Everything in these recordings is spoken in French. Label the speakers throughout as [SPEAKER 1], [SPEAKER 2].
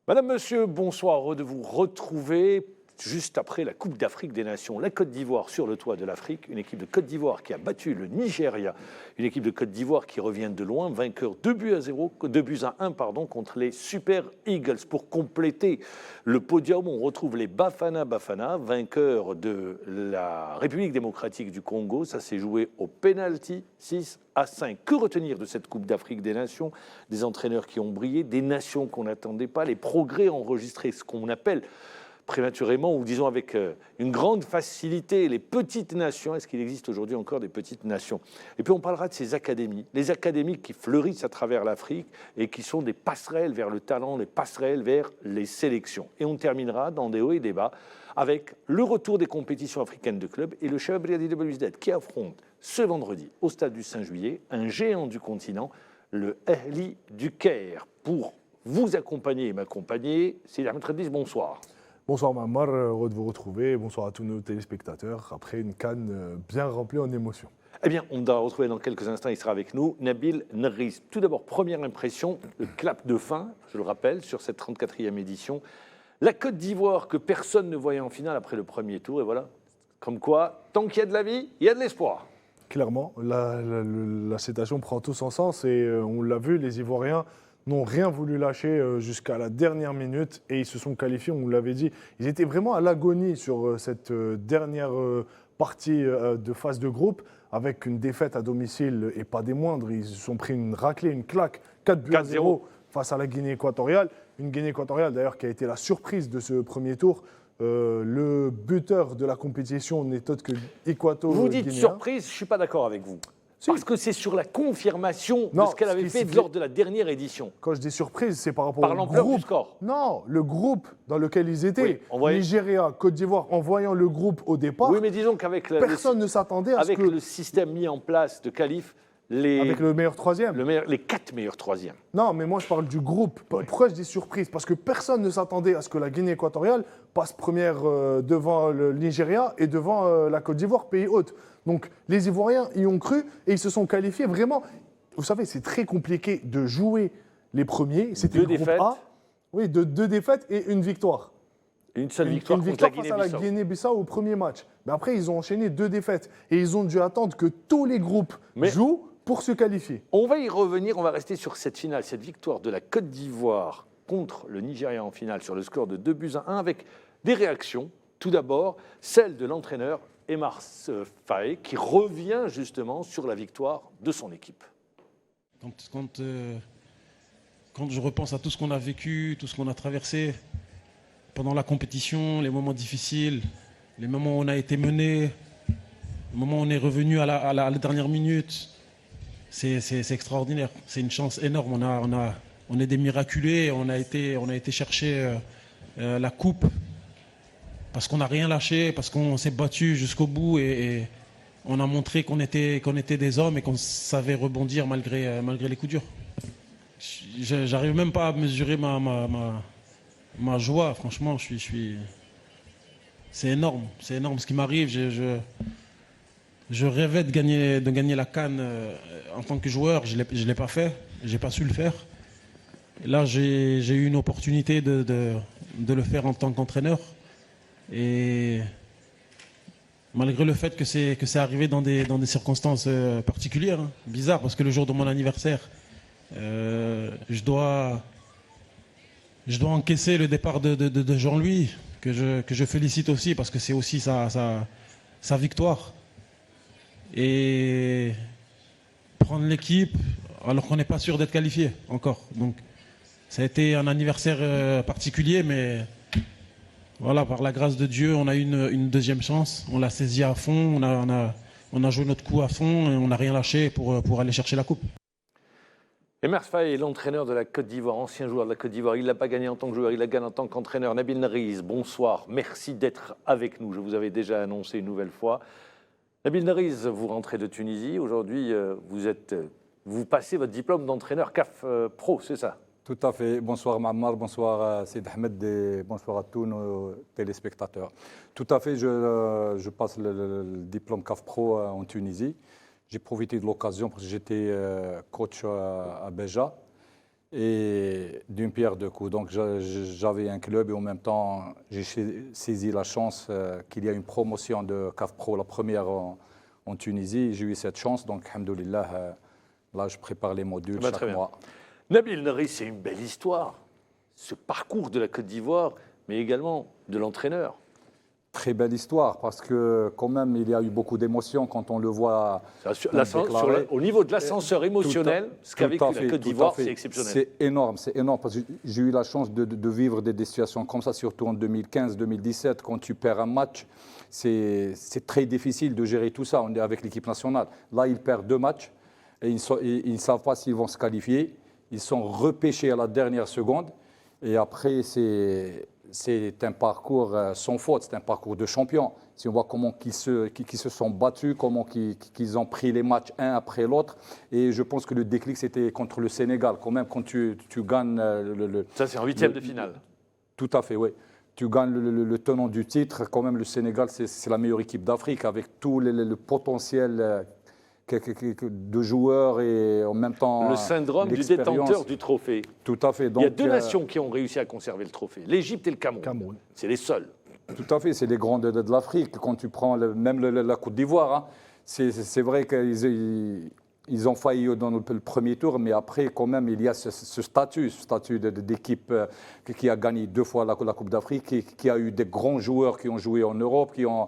[SPEAKER 1] Madame, Monsieur, bonsoir, heureux de vous retrouver juste après la Coupe d'Afrique des Nations. La Côte d'Ivoire sur le toit de l'Afrique, une équipe de Côte d'Ivoire qui a battu le Nigeria, une équipe de Côte d'Ivoire qui revient de loin, vainqueur 2 buts à 1 contre les Super Eagles. Pour compléter le podium, on retrouve les Bafana Bafana, vainqueurs de la République démocratique du Congo. Ça s'est joué au penalty 6-5. Que retenir de cette Coupe d'Afrique des Nations? Des entraîneurs qui ont brillé, des nations qu'on n'attendait pas, les progrès enregistrés, ce qu'on appelle prématurément ou disons avec une grande facilité les petites nations. Est-ce qu'il existe aujourd'hui encore des petites nations? Et puis on parlera de ces académies, les académies qui fleurissent à travers l'Afrique et qui sont des passerelles vers le talent, des passerelles vers les sélections. Et on terminera dans des hauts et des bas avec le retour des compétitions africaines de clubs et le Chabab Riadi de Belouizdad qui affronte ce vendredi au stade du 5 juillet un géant du continent, le Ahli du Caire. Pour vous accompagner et m'accompagner, Sidi Ahmed Redis, bonsoir.
[SPEAKER 2] Bonsoir Mamar, heureux de vous retrouver. Bonsoir à tous nos téléspectateurs après une CAN bien remplie en émotions.
[SPEAKER 1] Eh bien, on va retrouver dans quelques instants, il sera avec nous, Nabil Nriz. Tout d'abord, première impression, le clap de fin, je le rappelle, sur cette 34e édition. La Côte d'Ivoire que personne ne voyait en finale après le premier tour, et voilà, comme quoi, tant qu'il y a de la vie, il y a de l'espoir.
[SPEAKER 2] Clairement, la citation prend tout son sens et on l'a vu, les Ivoiriens n'ont rien voulu lâcher jusqu'à la dernière minute et ils se sont qualifiés, on l'avait dit. Ils étaient vraiment à l'agonie sur cette dernière partie de phase de groupe avec une défaite à domicile et pas des moindres. Ils se sont pris une raclée, une claque, 4-0 face à la Guinée équatoriale. Une Guinée équatoriale d'ailleurs qui a été la surprise de ce premier tour. Le buteur de la compétition n'est autre que équato-guinéen.
[SPEAKER 1] Vous dites surprise, je ne suis pas d'accord avec vous. Si. Parce que c'est sur la confirmation de ce qu'elle avait fait lors de la dernière édition.
[SPEAKER 2] Quand je dis surprise, c'est par rapport au
[SPEAKER 1] groupe. Du score.
[SPEAKER 2] Non, le groupe dans lequel ils étaient. Oui, Nigeria, Côte d'Ivoire, en voyant le groupe au départ,
[SPEAKER 1] oui, mais disons qu'avec
[SPEAKER 2] personne ne s'attendait à ce que...
[SPEAKER 1] Avec le système mis en place de qualif,
[SPEAKER 2] avec le meilleur troisième.
[SPEAKER 1] Les 4 meilleurs troisièmes.
[SPEAKER 2] Non, mais moi je parle du groupe. Pourquoi je dis surprise? Parce que personne ne s'attendait à ce que la Guinée équatoriale passe première devant le Nigeria et devant la Côte d'Ivoire, pays hôte. Donc les Ivoiriens y ont cru et ils se sont qualifiés vraiment. Vous savez, c'est très compliqué de jouer les premiers. C'était le groupe A. Oui, de 2 défaites et une victoire.
[SPEAKER 1] Une seule victoire,
[SPEAKER 2] face à la Guinée-Bissau au premier match. Mais après, ils ont enchaîné 2 défaites et ils ont dû attendre que tous les groupes jouent pour se qualifier.
[SPEAKER 1] On va y revenir, on va rester sur cette finale, cette victoire de la Côte d'Ivoire contre le Nigeria en finale sur le score de 2-1 avec des réactions. Tout d'abord, celle de l'entraîneur Emars Faé qui revient justement sur la victoire de son équipe.
[SPEAKER 3] Quand je repense à tout ce qu'on a vécu, tout ce qu'on a traversé pendant la compétition, les moments difficiles, les moments où on a été mené, le moment où on est revenu à la dernière minute, c'est extraordinaire. C'est une chance énorme. On est des miraculés. On a été chercher la coupe parce qu'on n'a rien lâché, parce qu'on s'est battu jusqu'au bout et on a montré qu'on était des hommes et qu'on savait rebondir malgré les coups durs. J'arrive même pas à mesurer ma joie. Franchement, c'est énorme. C'est énorme ce qui m'arrive. Je rêvais de gagner la CAN en tant que joueur. Je l'ai pas fait. J'ai pas su le faire. Et là, j'ai eu une opportunité de le faire en tant qu'entraîneur. Et malgré le fait que c'est arrivé dans des circonstances particulières, hein, bizarres, parce que le jour de mon anniversaire, je dois encaisser le départ de Jean-Louis, que je félicite aussi, parce que c'est aussi sa victoire. Et prendre l'équipe alors qu'on n'est pas sûr d'être qualifié encore. Donc ça a été un anniversaire particulier, mais voilà, par la grâce de Dieu, on a eu une deuxième chance. On l'a saisi à fond, on a joué notre coup à fond et on n'a rien lâché pour aller chercher la coupe.
[SPEAKER 1] Emars Faé est l'entraîneur de la Côte d'Ivoire, ancien joueur de la Côte d'Ivoire. Il ne l'a pas gagné en tant que joueur, il l'a gagné en tant qu'entraîneur. Nabil Nriz, bonsoir, merci d'être avec nous. Je vous avais déjà annoncé une nouvelle fois. Nabil Nriz, vous rentrez de Tunisie. Aujourd'hui, vous passez votre diplôme d'entraîneur CAF Pro, c'est ça?
[SPEAKER 4] Tout à fait. Bonsoir Mammar, bonsoir Sid Ahmed et bonsoir à tous nos téléspectateurs. Tout à fait, je passe le diplôme CAF Pro en Tunisie. J'ai profité de l'occasion parce que j'étais coach à Béja. et d'une pierre deux coups. Donc j'avais un club et en même temps, j'ai saisi la chance qu'il y a une promotion de CAF Pro, la première en Tunisie. J'ai eu cette chance, donc alhamdoulilah, là je prépare les modules chaque mois.
[SPEAKER 1] Nabil Nari, c'est une belle histoire, ce parcours de la Côte d'Ivoire, mais également de l'entraîneur.
[SPEAKER 4] Très belle histoire, parce que quand même, il y a eu beaucoup d'émotions quand on le voit
[SPEAKER 1] au niveau de l'ascenseur émotionnel, ce qu'a vécu la Côte d'Ivoire, c'est exceptionnel.
[SPEAKER 4] C'est énorme, parce que j'ai eu la chance de vivre des situations comme ça, surtout en 2015-2017, quand tu perds un match, c'est très difficile de gérer tout ça. On est avec l'équipe nationale. Là, ils perdent 2 matchs, et ils ne savent pas s'ils vont se qualifier. Ils sont repêchés à la dernière seconde, et après, c'est un parcours sans faute, c'est un parcours de champion. Si on voit comment ils se sont battus, comment ils ont pris les matchs un après l'autre. Et je pense que le déclic, c'était contre le Sénégal. Quand même, quand tu gagnes
[SPEAKER 1] Ça, c'est en 8e de finale.
[SPEAKER 4] Tout à fait, oui. Tu gagnes le tenant du titre. Quand même, le Sénégal, c'est la meilleure équipe d'Afrique avec tout le potentiel de joueurs et en même temps
[SPEAKER 1] le syndrome du détenteur du trophée.
[SPEAKER 4] Tout à fait. Donc,
[SPEAKER 1] il y a 2 nations qui ont réussi à conserver le trophée, l'Égypte et le Cameroun. C'est les seuls.
[SPEAKER 4] Tout à fait, c'est les grands de l'Afrique. Quand tu prends même la Côte d'Ivoire, hein, c'est vrai qu'ils ont failli dans le premier tour, mais après, quand même, il y a ce statut d'équipe qui a gagné 2 fois la Coupe d'Afrique, qui a eu des grands joueurs qui ont joué en Europe, qui ont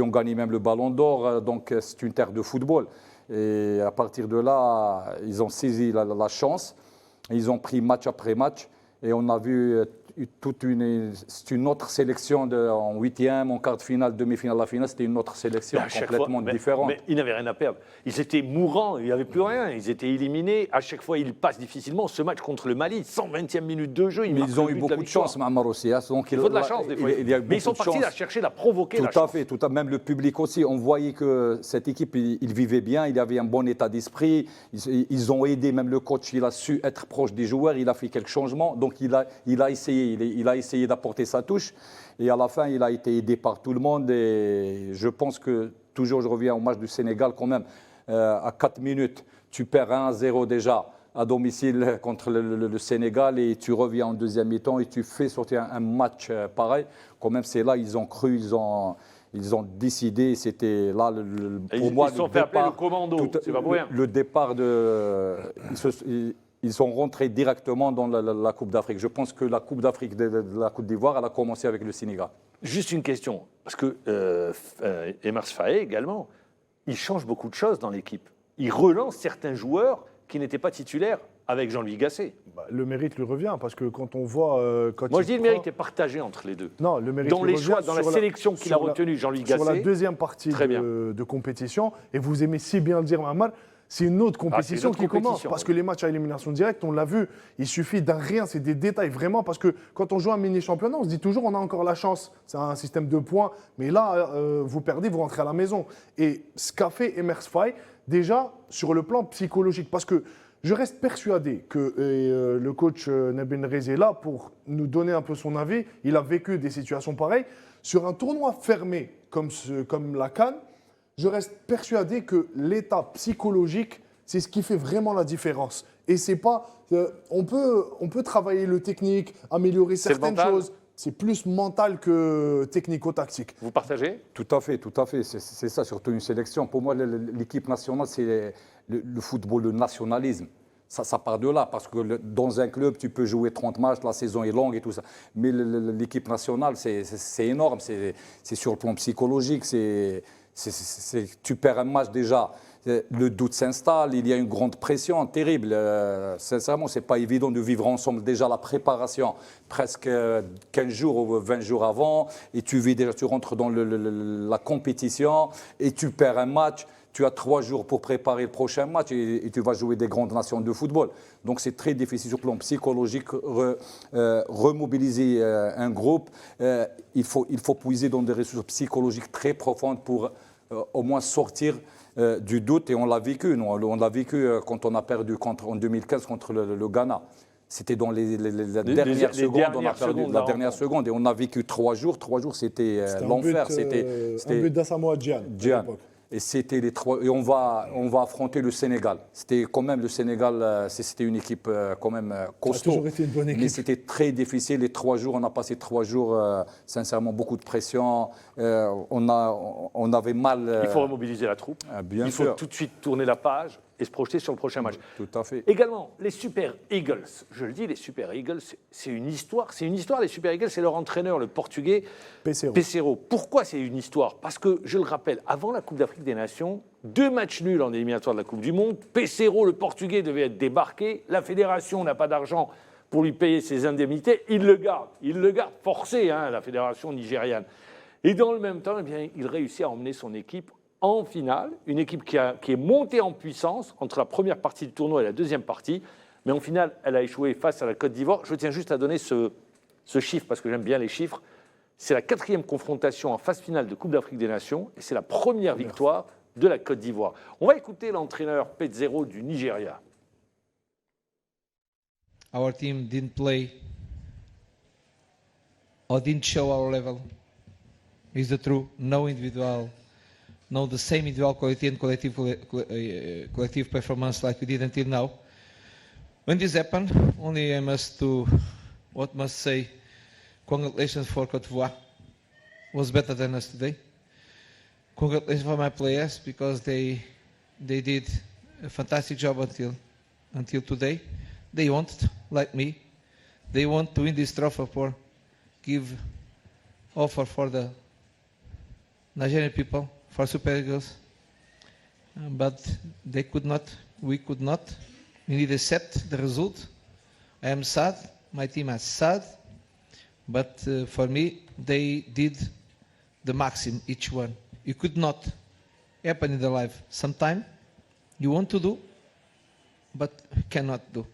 [SPEAKER 4] gagné même le Ballon d'Or. Donc, c'est une terre de football. Et à partir de là, ils ont saisi la chance. Ils ont pris match après match. Et on a vu c'est une autre sélection en 8e, en quart de finale, demi-finale, la finale. C'était une autre sélection complètement différente.
[SPEAKER 1] Mais ils n'avaient rien à perdre. Ils étaient mourants, il n'y avait plus rien. Ils étaient éliminés. À chaque fois, ils passent difficilement. Ce match contre le Mali, 120e minute de jeu.
[SPEAKER 4] Mais ils ont eu beaucoup de chance, Mamar aussi. Donc
[SPEAKER 1] il faut de la chance, des fois. Mais ils sont partis à chercher, à provoquer la chance.
[SPEAKER 4] Tout à fait. Même le public aussi. On voyait que cette équipe, il vivait bien. Il avait un bon état d'esprit. Ils ont aidé. Même le coach, il a su être proche des joueurs. Il a fait quelques changements. Donc, il a essayé. Il a essayé d'apporter sa touche et à la fin, il a été aidé par tout le monde. Et je pense que, toujours, je reviens au match du Sénégal quand même, à 4 minutes, tu perds 1-0 déjà à domicile contre le Sénégal et tu reviens en deuxième mi-temps et tu fais sortir un match pareil. Quand même, c'est là, ils ont cru, ils ont décidé, c'était là,
[SPEAKER 1] pour moi, ils sont fait appeler le commando, c'est pas pour rien.
[SPEAKER 4] Le départ ils sont rentrés directement dans la Coupe d'Afrique. Je pense que la Coupe d'Afrique de la Côte d'Ivoire, elle a commencé avec le Sénégal.
[SPEAKER 1] Juste une question, parce que Emers Faé également, il change beaucoup de choses dans l'équipe. Il relance certains joueurs qui n'étaient pas titulaires avec Jean-Louis Gasset.
[SPEAKER 2] Le mérite lui revient, parce que quand on voit...
[SPEAKER 1] Moi, je dis le mérite est partagé entre les deux.
[SPEAKER 2] Non, le mérite
[SPEAKER 1] dans les choix, dans la sélection qu'il a retenue, Jean-Louis Gasset.
[SPEAKER 2] Sur la deuxième partie de compétition, et vous aimez si bien le dire, Mamar, c'est une autre compétition qui commence. Parce que les matchs à élimination directe, on l'a vu, il suffit d'un rien, c'est des détails vraiment. Parce que quand on joue un mini-championnat, on se dit toujours on a encore la chance. C'est un système de points. Mais là, vous perdez, vous rentrez à la maison. Et ce qu'a fait Emers Faé, déjà sur le plan psychologique, parce que je reste persuadé que le coach Nabil Nari est là pour nous donner un peu son avis. Il a vécu des situations pareilles. Sur un tournoi fermé comme la CAN, je reste persuadé que l'état psychologique, c'est ce qui fait vraiment la différence. Et c'est pas... on peut travailler le technique, améliorer certaines choses. C'est plus mental que technico-tactique.
[SPEAKER 1] Vous partagez ?
[SPEAKER 4] Tout à fait. C'est ça, surtout une sélection. Pour moi, l'équipe nationale, c'est le football, le nationalisme. Ça part de là, parce que dans un club, tu peux jouer 30 matchs, la saison est longue et tout ça. Mais l'équipe nationale, c'est énorme. C'est sur le plan psychologique, tu perds un match déjà, le doute s'installe, il y a une grande pression terrible. Sincèrement, ce n'est pas évident de vivre ensemble déjà la préparation, presque 15 jours ou 20 jours avant, et tu rentres dans la compétition et tu perds un match. Tu as 3 jours pour préparer le prochain match et tu vas jouer des grandes nations de football. Donc c'est très difficile sur le plan psychologique, remobiliser un groupe. Il faut puiser dans des ressources psychologiques très profondes pour au moins sortir du doute. Et on l'a vécu, nous. On l'a vécu quand on a perdu en 2015 contre le Ghana. C'était dans la dernière seconde, on a perdu la dernière seconde et on a vécu 3 jours. 3 jours, c'était l'enfer.
[SPEAKER 2] C'était un but d'Asamoah Gyan.
[SPEAKER 4] Et c'était les trois. Et on va affronter le Sénégal. C'était quand même le Sénégal. C'était une équipe quand même costaud.
[SPEAKER 2] toujours été une bonne équipe.
[SPEAKER 4] Mais c'était très difficile. Les 3 jours, on a passé 3 jours, sincèrement, beaucoup de pression. On avait mal.
[SPEAKER 1] Il faut remobiliser la troupe.
[SPEAKER 4] Bien
[SPEAKER 1] Il faut
[SPEAKER 4] sûr.
[SPEAKER 1] tout de suite tourner la page et se projeter sur le prochain match.
[SPEAKER 4] Tout à fait.
[SPEAKER 1] Également, les Super Eagles. Je le dis, les Super Eagles, c'est une histoire. C'est une histoire, les Super Eagles, c'est leur entraîneur, le Portugais,
[SPEAKER 2] Pesero.
[SPEAKER 1] Pesero. Pourquoi c'est une histoire? Parce que, je le rappelle, avant la Coupe d'Afrique des Nations, 2 matchs nuls en éliminatoire de la Coupe du Monde. Pesero, le Portugais, devait être débarqué. La fédération n'a pas d'argent pour lui payer ses indemnités. Il le garde. Il le garde forcé, hein, la fédération nigériane. Et dans le même temps, eh bien, il réussit à emmener son équipe en finale, une équipe qui est montée en puissance entre la première partie du tournoi et la deuxième partie, mais en finale, elle a échoué face à la Côte d'Ivoire. Je tiens juste à donner ce chiffre, parce que j'aime bien les chiffres. C'est la 4e confrontation en phase finale de Coupe d'Afrique des Nations, et c'est la première victoire de la Côte d'Ivoire. On va écouter l'entraîneur Pesero du Nigeria.
[SPEAKER 5] Our team didn't play or didn't show our level. Is the truth? No individual, no the same individual quality and collective performance like we did until now. When this happened, only I must say, congratulations for Côte d'Ivoire. Was better than us today. Congratulations for my players because they did a fantastic job until today. They wanted, like me, they want to win this trophy for give offer for the Nigerian people, for Super Eagles, but they could not, we could not. We need to accept the result. I am sad, my team is sad, but for me, they did the maximum, each one. It could not happen in their life. Sometimes you want to do, but cannot do.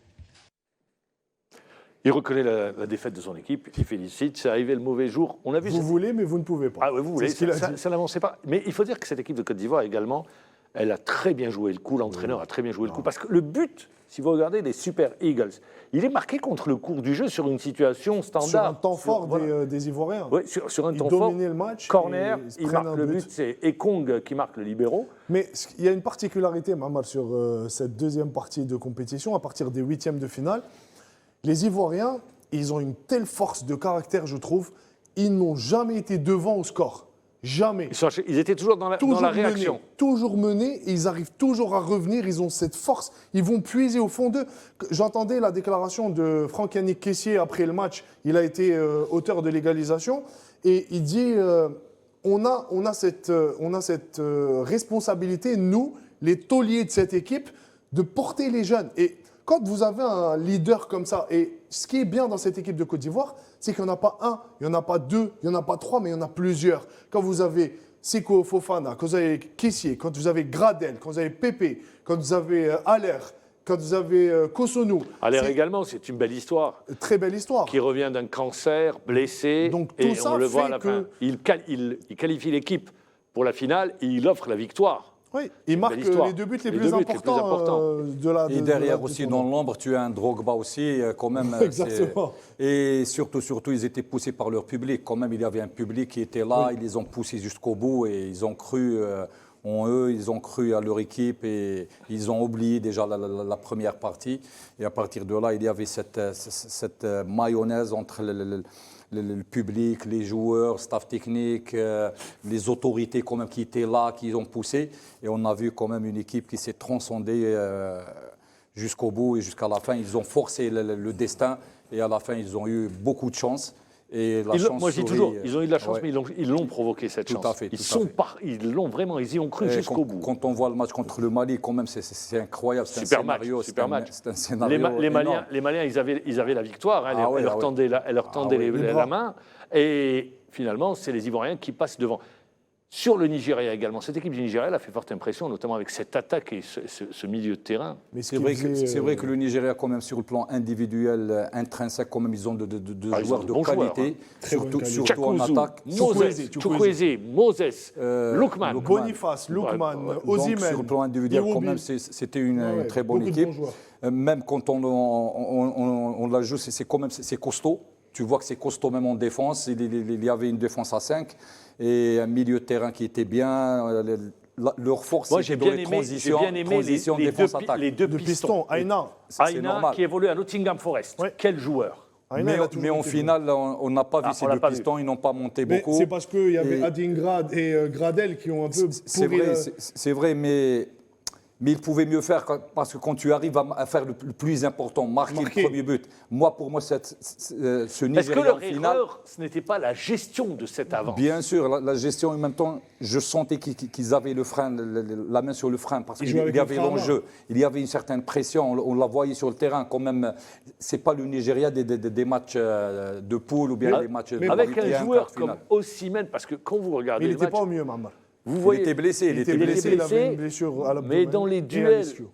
[SPEAKER 1] Il reconnaît la défaite de son équipe, il félicite, c'est arrivé le mauvais jour. On a vu
[SPEAKER 2] Vous voulez, mais vous ne pouvez pas.
[SPEAKER 1] Ah oui, vous voulez,
[SPEAKER 2] C'est ce qu'il a dit.
[SPEAKER 1] ça n'avançait pas. Mais il faut dire que cette équipe de Côte d'Ivoire également, elle a très bien joué le coup, l'entraîneur a très bien joué le coup. Parce que le but, si vous regardez les Super Eagles, il est marqué contre le cours du jeu sur une situation standard.
[SPEAKER 2] Sur un temps fort
[SPEAKER 1] voilà.
[SPEAKER 2] des Ivoiriens.
[SPEAKER 1] Oui, sur un
[SPEAKER 2] Ils
[SPEAKER 1] temps fort.
[SPEAKER 2] dominaient le match.
[SPEAKER 1] Corner,
[SPEAKER 2] et se
[SPEAKER 1] il
[SPEAKER 2] prennent
[SPEAKER 1] marque
[SPEAKER 2] un
[SPEAKER 1] le but, c'est Ekong qui marque le libéro.
[SPEAKER 2] Mais il y a une particularité, Mamad, sur cette deuxième partie de compétition, à partir des 8e de finale. Les Ivoiriens, ils ont une telle force de caractère, je trouve. Ils n'ont jamais été devant au score. Jamais.
[SPEAKER 1] Ils étaient toujours dans la réaction.
[SPEAKER 2] Toujours menés, et ils arrivent toujours à revenir, ils ont cette force, ils vont puiser au fond d'eux. J'entendais la déclaration de Franck-Yannick Kessié après le match, il a été auteur de l'égalisation, et il dit on a cette responsabilité, nous, les tauliers de cette équipe, de porter les jeunes. Et quand vous avez un leader comme ça, et ce qui est bien dans cette équipe de Côte d'Ivoire, c'est qu'il n'y en a pas un, il n'y en a pas deux, il n'y en a pas trois, mais il y en a plusieurs. Quand vous avez Seko Fofana, quand vous avez Kessié, quand vous avez Gradel, quand vous avez Pépé, quand vous avez Aller, quand vous avez Kosonou.
[SPEAKER 1] Aller également, c'est une belle histoire.
[SPEAKER 2] Très belle histoire.
[SPEAKER 1] Qui revient d'un cancer, blessé,
[SPEAKER 2] Donc, tout
[SPEAKER 1] et
[SPEAKER 2] ça
[SPEAKER 1] on le voit à
[SPEAKER 2] fait
[SPEAKER 1] la
[SPEAKER 2] que-
[SPEAKER 1] fin. Il qualifie l'équipe pour la finale et il offre la victoire.
[SPEAKER 2] Oui, il marque
[SPEAKER 1] belle histoire.
[SPEAKER 2] les deux buts les
[SPEAKER 1] Les
[SPEAKER 2] plus
[SPEAKER 1] deux buts les plus
[SPEAKER 2] importants
[SPEAKER 1] importants.
[SPEAKER 2] de la
[SPEAKER 4] Et derrière
[SPEAKER 2] du
[SPEAKER 4] aussi,
[SPEAKER 2] tournoi.
[SPEAKER 4] dans l'ombre, tu as un Drogba aussi, quand même.
[SPEAKER 2] Exactement.
[SPEAKER 4] Et surtout, ils étaient poussés par leur public. Quand même, il y avait un public qui était là, ils les ont poussés jusqu'au bout et ils ont cru en eux, ils ont cru à leur équipe et ils ont oublié déjà la première partie. Et à partir de là, il y avait cette mayonnaise entre le public, les joueurs, staff technique, les autorités quand même qui étaient là, qui ont poussé. Et on a vu quand même une équipe qui s'est transcendée jusqu'au bout et jusqu'à la fin. Ils ont forcé le destin et à la fin, ils ont eu beaucoup de chance. Et la chance
[SPEAKER 1] Moi, je dis
[SPEAKER 4] sourit,
[SPEAKER 1] toujours, ils ont eu de la chance,
[SPEAKER 4] ouais.
[SPEAKER 1] mais ils l'ont provoqué, cette
[SPEAKER 4] Tout
[SPEAKER 1] chance.
[SPEAKER 4] à fait,
[SPEAKER 1] Ils
[SPEAKER 4] tout à fait.
[SPEAKER 1] ils l'ont vraiment, ils y ont cru
[SPEAKER 4] Et
[SPEAKER 1] jusqu'au bout.
[SPEAKER 4] Quand on voit le match contre le Mali, quand même, c'est incroyable. C'est
[SPEAKER 1] Super
[SPEAKER 4] un scénario,
[SPEAKER 1] match, super match.
[SPEAKER 4] C'est un scénario
[SPEAKER 1] Les
[SPEAKER 4] énorme.
[SPEAKER 1] Maliens, ils avaient la victoire. Hein,
[SPEAKER 4] Ah ouais,
[SPEAKER 1] elle leur
[SPEAKER 4] ah ouais.
[SPEAKER 1] tendait,
[SPEAKER 2] ouais, les
[SPEAKER 1] la
[SPEAKER 2] bras.
[SPEAKER 1] main. Et finalement, c'est les Ivoiriens qui passent devant. Sur le Nigeria également, cette équipe du Nigeria elle a fait forte impression, notamment avec cette attaque et ce milieu de terrain.
[SPEAKER 2] Mais ce
[SPEAKER 4] C'est
[SPEAKER 2] qui
[SPEAKER 4] vrai,
[SPEAKER 2] faisait,
[SPEAKER 4] c'est vrai que le Nigeria, quand même, sur le plan individuel, intrinsèque, quand même, ils ont de
[SPEAKER 1] Ah, ils
[SPEAKER 4] joueurs
[SPEAKER 1] ont de
[SPEAKER 4] de
[SPEAKER 1] bons joueurs,
[SPEAKER 4] qualité,
[SPEAKER 2] Très bonne qualité.
[SPEAKER 4] surtout en
[SPEAKER 1] Chakuzu,
[SPEAKER 4] attaque.
[SPEAKER 1] Chukwueze, Moses, Lookman.
[SPEAKER 2] Boniface, Lookman,
[SPEAKER 4] Donc,
[SPEAKER 2] Osimhen,
[SPEAKER 4] sur le plan individuel, quand
[SPEAKER 2] Iwobi.
[SPEAKER 4] même, c'était une
[SPEAKER 2] Ouais,
[SPEAKER 4] très bonne
[SPEAKER 2] beaucoup de
[SPEAKER 4] équipe.
[SPEAKER 2] bons joueurs.
[SPEAKER 4] Même quand on la joue, c'est quand même c'est costaud. Tu vois que c'est costaud même en défense. Il y avait une défense à 5 et un milieu de terrain qui était bien. leur force,
[SPEAKER 1] Moi,
[SPEAKER 4] c'est
[SPEAKER 1] j'ai
[SPEAKER 4] dans
[SPEAKER 1] bien
[SPEAKER 4] les
[SPEAKER 1] aimé
[SPEAKER 4] transitions
[SPEAKER 1] les
[SPEAKER 4] défense-attaque.
[SPEAKER 1] deux
[SPEAKER 2] De
[SPEAKER 1] pistons.
[SPEAKER 2] piston, Aina.
[SPEAKER 4] C'est
[SPEAKER 1] Aina,
[SPEAKER 4] normal.
[SPEAKER 1] qui évolue à Nottingham Forest.
[SPEAKER 2] Ouais.
[SPEAKER 1] Quel joueur.
[SPEAKER 2] Aina, il a toujours
[SPEAKER 4] Mais en
[SPEAKER 2] été
[SPEAKER 4] finale, on n'a pas vu
[SPEAKER 1] Ah,
[SPEAKER 4] ces
[SPEAKER 1] on l'a
[SPEAKER 4] deux
[SPEAKER 1] pas vu.
[SPEAKER 4] pistons, ils n'ont pas monté
[SPEAKER 2] bon. Mais
[SPEAKER 4] beaucoup.
[SPEAKER 2] c'est parce qu'il y avait
[SPEAKER 4] Et-
[SPEAKER 2] Adingrad et Gradel qui ont un peu
[SPEAKER 4] C'est
[SPEAKER 2] pourri.
[SPEAKER 4] vrai, c'est vrai, mais il pouvait mieux faire parce que quand tu arrives à faire le plus important, marquer
[SPEAKER 2] Marquer.
[SPEAKER 4] le premier but. Pour moi, ce
[SPEAKER 1] Est-ce que
[SPEAKER 4] Nigeria en
[SPEAKER 1] leur
[SPEAKER 4] finale,
[SPEAKER 1] erreur, ce n'était pas la gestion de cette avance?
[SPEAKER 4] bien sûr, la gestion en même temps, je sentais qu'ils avaient le frein, la main sur le frein parce
[SPEAKER 2] Ils
[SPEAKER 4] qu'il
[SPEAKER 2] jouaient avec
[SPEAKER 4] y
[SPEAKER 2] le
[SPEAKER 4] avait
[SPEAKER 2] frein à main.
[SPEAKER 4] l'enjeu, il y avait une certaine pression, on la voyait sur le terrain quand même. C'est pas le Nigeria des matchs de poule ou bien des matchs de
[SPEAKER 1] Avec
[SPEAKER 4] huitième,
[SPEAKER 1] un joueur
[SPEAKER 4] quart de finale.
[SPEAKER 1] comme Osimhen, parce que quand vous regardez
[SPEAKER 2] Mais il
[SPEAKER 1] le
[SPEAKER 2] n'était
[SPEAKER 1] match,
[SPEAKER 2] pas au mieux, Mamar.
[SPEAKER 1] vous
[SPEAKER 4] Il
[SPEAKER 1] voyez,
[SPEAKER 4] était blessé,
[SPEAKER 2] Il était blessé, il avait une blessure à l'abdomen
[SPEAKER 1] mais dans les
[SPEAKER 2] et à
[SPEAKER 1] duels,
[SPEAKER 2] l'ischio.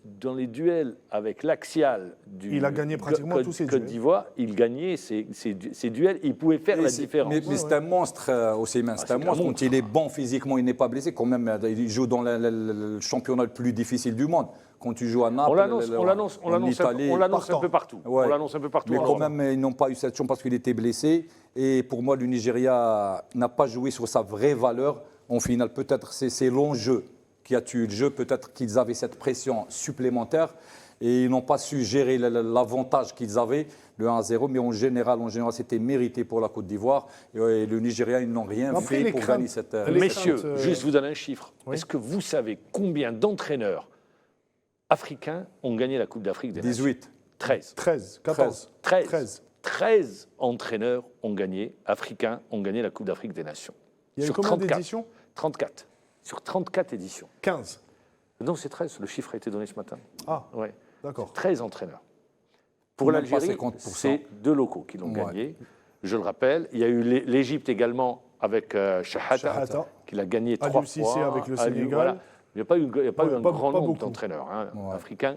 [SPEAKER 1] avec l'axial du
[SPEAKER 2] Il a gagné pratiquement
[SPEAKER 1] Côte-
[SPEAKER 2] tous ses
[SPEAKER 1] Côte
[SPEAKER 2] duels.
[SPEAKER 1] d'Ivoire, il gagnait ses duels, il pouvait faire la différence.
[SPEAKER 4] Mais c'est un monstre aussi, c'est un
[SPEAKER 1] c'est un
[SPEAKER 4] monstre. Quand
[SPEAKER 1] monstre.
[SPEAKER 4] il est bon physiquement, il n'est pas blessé. Quand même, il joue dans le championnat le plus difficile du monde. Quand tu joues à Naples,
[SPEAKER 1] On l'annonce
[SPEAKER 4] en Italie,
[SPEAKER 1] un peu partout.
[SPEAKER 4] Ouais.
[SPEAKER 1] On l'annonce un peu partout.
[SPEAKER 4] Mais
[SPEAKER 1] en
[SPEAKER 4] quand
[SPEAKER 1] Europe.
[SPEAKER 4] même, ils n'ont pas eu cette chance parce qu'il était blessé. Et pour moi, le Nigeria n'a pas joué sur sa vraie valeur. En finale, peut-être c'est l'enjeu qui a tué le jeu. Peut-être qu'ils avaient cette pression supplémentaire et ils n'ont pas su gérer l'avantage qu'ils avaient, le 1-0. Mais en général, c'était mérité pour la Côte d'Ivoire. Et le Nigeria, ils n'ont rien
[SPEAKER 2] Après,
[SPEAKER 4] fait
[SPEAKER 2] les
[SPEAKER 4] pour
[SPEAKER 2] craintes-
[SPEAKER 4] gagner cette.
[SPEAKER 2] les
[SPEAKER 1] Messieurs,
[SPEAKER 2] craintes,
[SPEAKER 1] juste vous donner un chiffre.
[SPEAKER 2] oui.
[SPEAKER 1] Est-ce que vous savez combien d'entraîneurs africains ont gagné la Coupe d'Afrique des Nations?
[SPEAKER 4] 18.
[SPEAKER 1] 13.
[SPEAKER 2] 13, 14,
[SPEAKER 1] 13.
[SPEAKER 2] 13.
[SPEAKER 1] 13 entraîneurs africains ont gagné la Coupe d'Afrique des Nations.
[SPEAKER 2] Il y a eu
[SPEAKER 1] Sur
[SPEAKER 2] combien
[SPEAKER 1] 34.
[SPEAKER 2] d'éditions
[SPEAKER 1] 34. Sur 34 éditions.
[SPEAKER 2] 15.
[SPEAKER 1] Non, c'est 13. Le chiffre a été donné ce matin.
[SPEAKER 2] Ah,
[SPEAKER 1] Ouais.
[SPEAKER 2] d'accord.
[SPEAKER 1] 13 entraîneurs. Pour
[SPEAKER 4] Même pas
[SPEAKER 1] l'Algérie,
[SPEAKER 4] 50%.
[SPEAKER 1] c'est deux locaux qui l'ont
[SPEAKER 4] Ouais.
[SPEAKER 1] gagné. Je le rappelle, il y a eu l'Égypte également avec Shahata,
[SPEAKER 2] Shahata.
[SPEAKER 1] qui l'a gagné
[SPEAKER 2] Aliou
[SPEAKER 1] 3
[SPEAKER 2] Cissé
[SPEAKER 1] fois.
[SPEAKER 2] avec le
[SPEAKER 1] Aliou,
[SPEAKER 2] Sénégal.
[SPEAKER 1] voilà. Il n'y a pas eu, un
[SPEAKER 2] pas
[SPEAKER 1] grand nombre
[SPEAKER 2] beaucoup.
[SPEAKER 1] d'entraîneurs
[SPEAKER 4] Ouais.
[SPEAKER 1] africains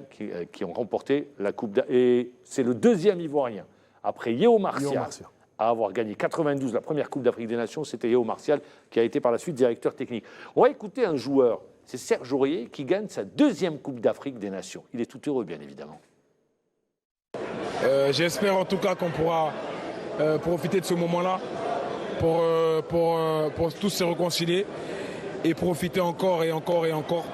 [SPEAKER 1] qui ont remporté la Coupe d'Afrique. Et c'est le deuxième Ivoirien, après Yeo Martial,
[SPEAKER 2] Martial.
[SPEAKER 1] à avoir gagné 92 la première Coupe d'Afrique des Nations. C'était Yeo Martial qui a été par la suite directeur technique. On va écouter un joueur, c'est Serge Aurier, qui gagne sa deuxième Coupe d'Afrique des Nations. Il est tout heureux, bien évidemment.
[SPEAKER 6] J'espère en tout cas qu'on pourra profiter de ce moment-là pour tous se réconcilier et profiter encore et encore et encore.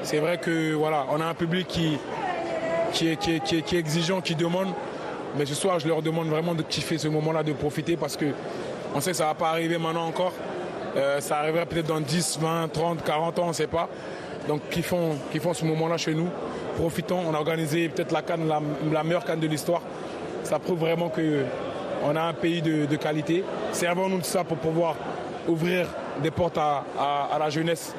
[SPEAKER 6] C'est vrai que voilà, on a un public qui est exigeant, qui demande. Mais ce soir, je leur demande vraiment de kiffer ce moment-là, de profiter parce que on sait que ça ne va pas arriver maintenant encore. Ça arrivera peut-être dans 10, 20, 30, 40 ans, on ne sait pas. Donc kiffons ce moment-là chez nous. Profitons. On a organisé peut-être la CAN, la meilleure CAN de l'histoire. Ça prouve vraiment qu'on a un pays de qualité. Servons-nous de ça pour pouvoir ouvrir des portes à la jeunesse,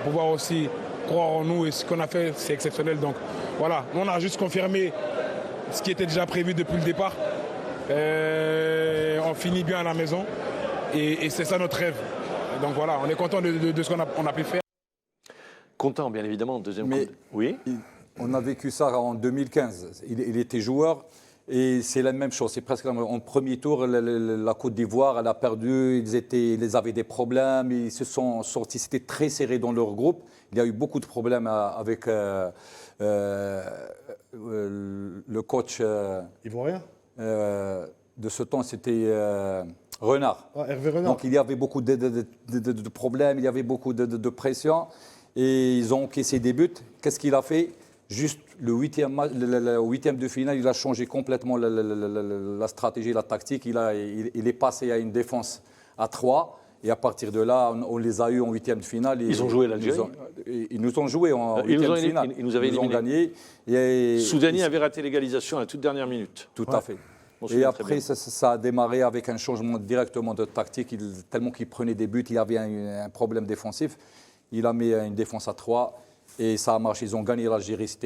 [SPEAKER 6] pour pouvoir aussi croire en nous. Et ce qu'on a fait, c'est exceptionnel. Donc voilà, nous, on a juste confirmé ce qui était déjà prévu depuis le départ. On finit bien à la maison et c'est ça notre rêve. Donc voilà, on est content de ce qu'on a pu faire.
[SPEAKER 1] Content, bien évidemment, deuxième
[SPEAKER 4] Mais-
[SPEAKER 1] Coupe. Oui.
[SPEAKER 4] On a vécu ça en 2015. Il était joueur et c'est la même chose. C'est presque la même. En premier tour, la Côte d'Ivoire, elle a perdu. Ils avaient des problèmes. Ils se sont sortis. C'était très serré dans leur groupe. Il y a eu beaucoup de problèmes avec le coach
[SPEAKER 2] Ivoirien
[SPEAKER 4] de ce temps. C'était Renard.
[SPEAKER 2] Ah, Hervé Renard.
[SPEAKER 4] Donc il y avait beaucoup de problèmes, il y avait beaucoup de pression et ils ont encaissé des buts. Qu'est-ce qu'il a fait? Juste le huitième de finale, il a changé complètement la stratégie, la tactique. Il est passé à une défense à 3 et à partir de là, on les a eu en huitième de finale.
[SPEAKER 1] Ils ont joué l'Algérie.
[SPEAKER 4] Ils nous ont joué en
[SPEAKER 1] Ils nous
[SPEAKER 4] huitième
[SPEAKER 1] ont
[SPEAKER 4] de finale.
[SPEAKER 1] ils nous avaient
[SPEAKER 4] Ils ont
[SPEAKER 1] éliminés.
[SPEAKER 4] gagné. Et-
[SPEAKER 1] Soudani avait raté l'égalisation à la toute dernière minute.
[SPEAKER 4] Tout à fait.
[SPEAKER 1] On se
[SPEAKER 4] Et
[SPEAKER 1] souvient très
[SPEAKER 4] après,
[SPEAKER 1] bien.
[SPEAKER 4] ça a démarré avec un changement directement de tactique. Tellement qu'il prenait des buts, il y avait un problème défensif. Il a mis une défense à 3 et ça a marché. Ils ont gagné l'Algérie.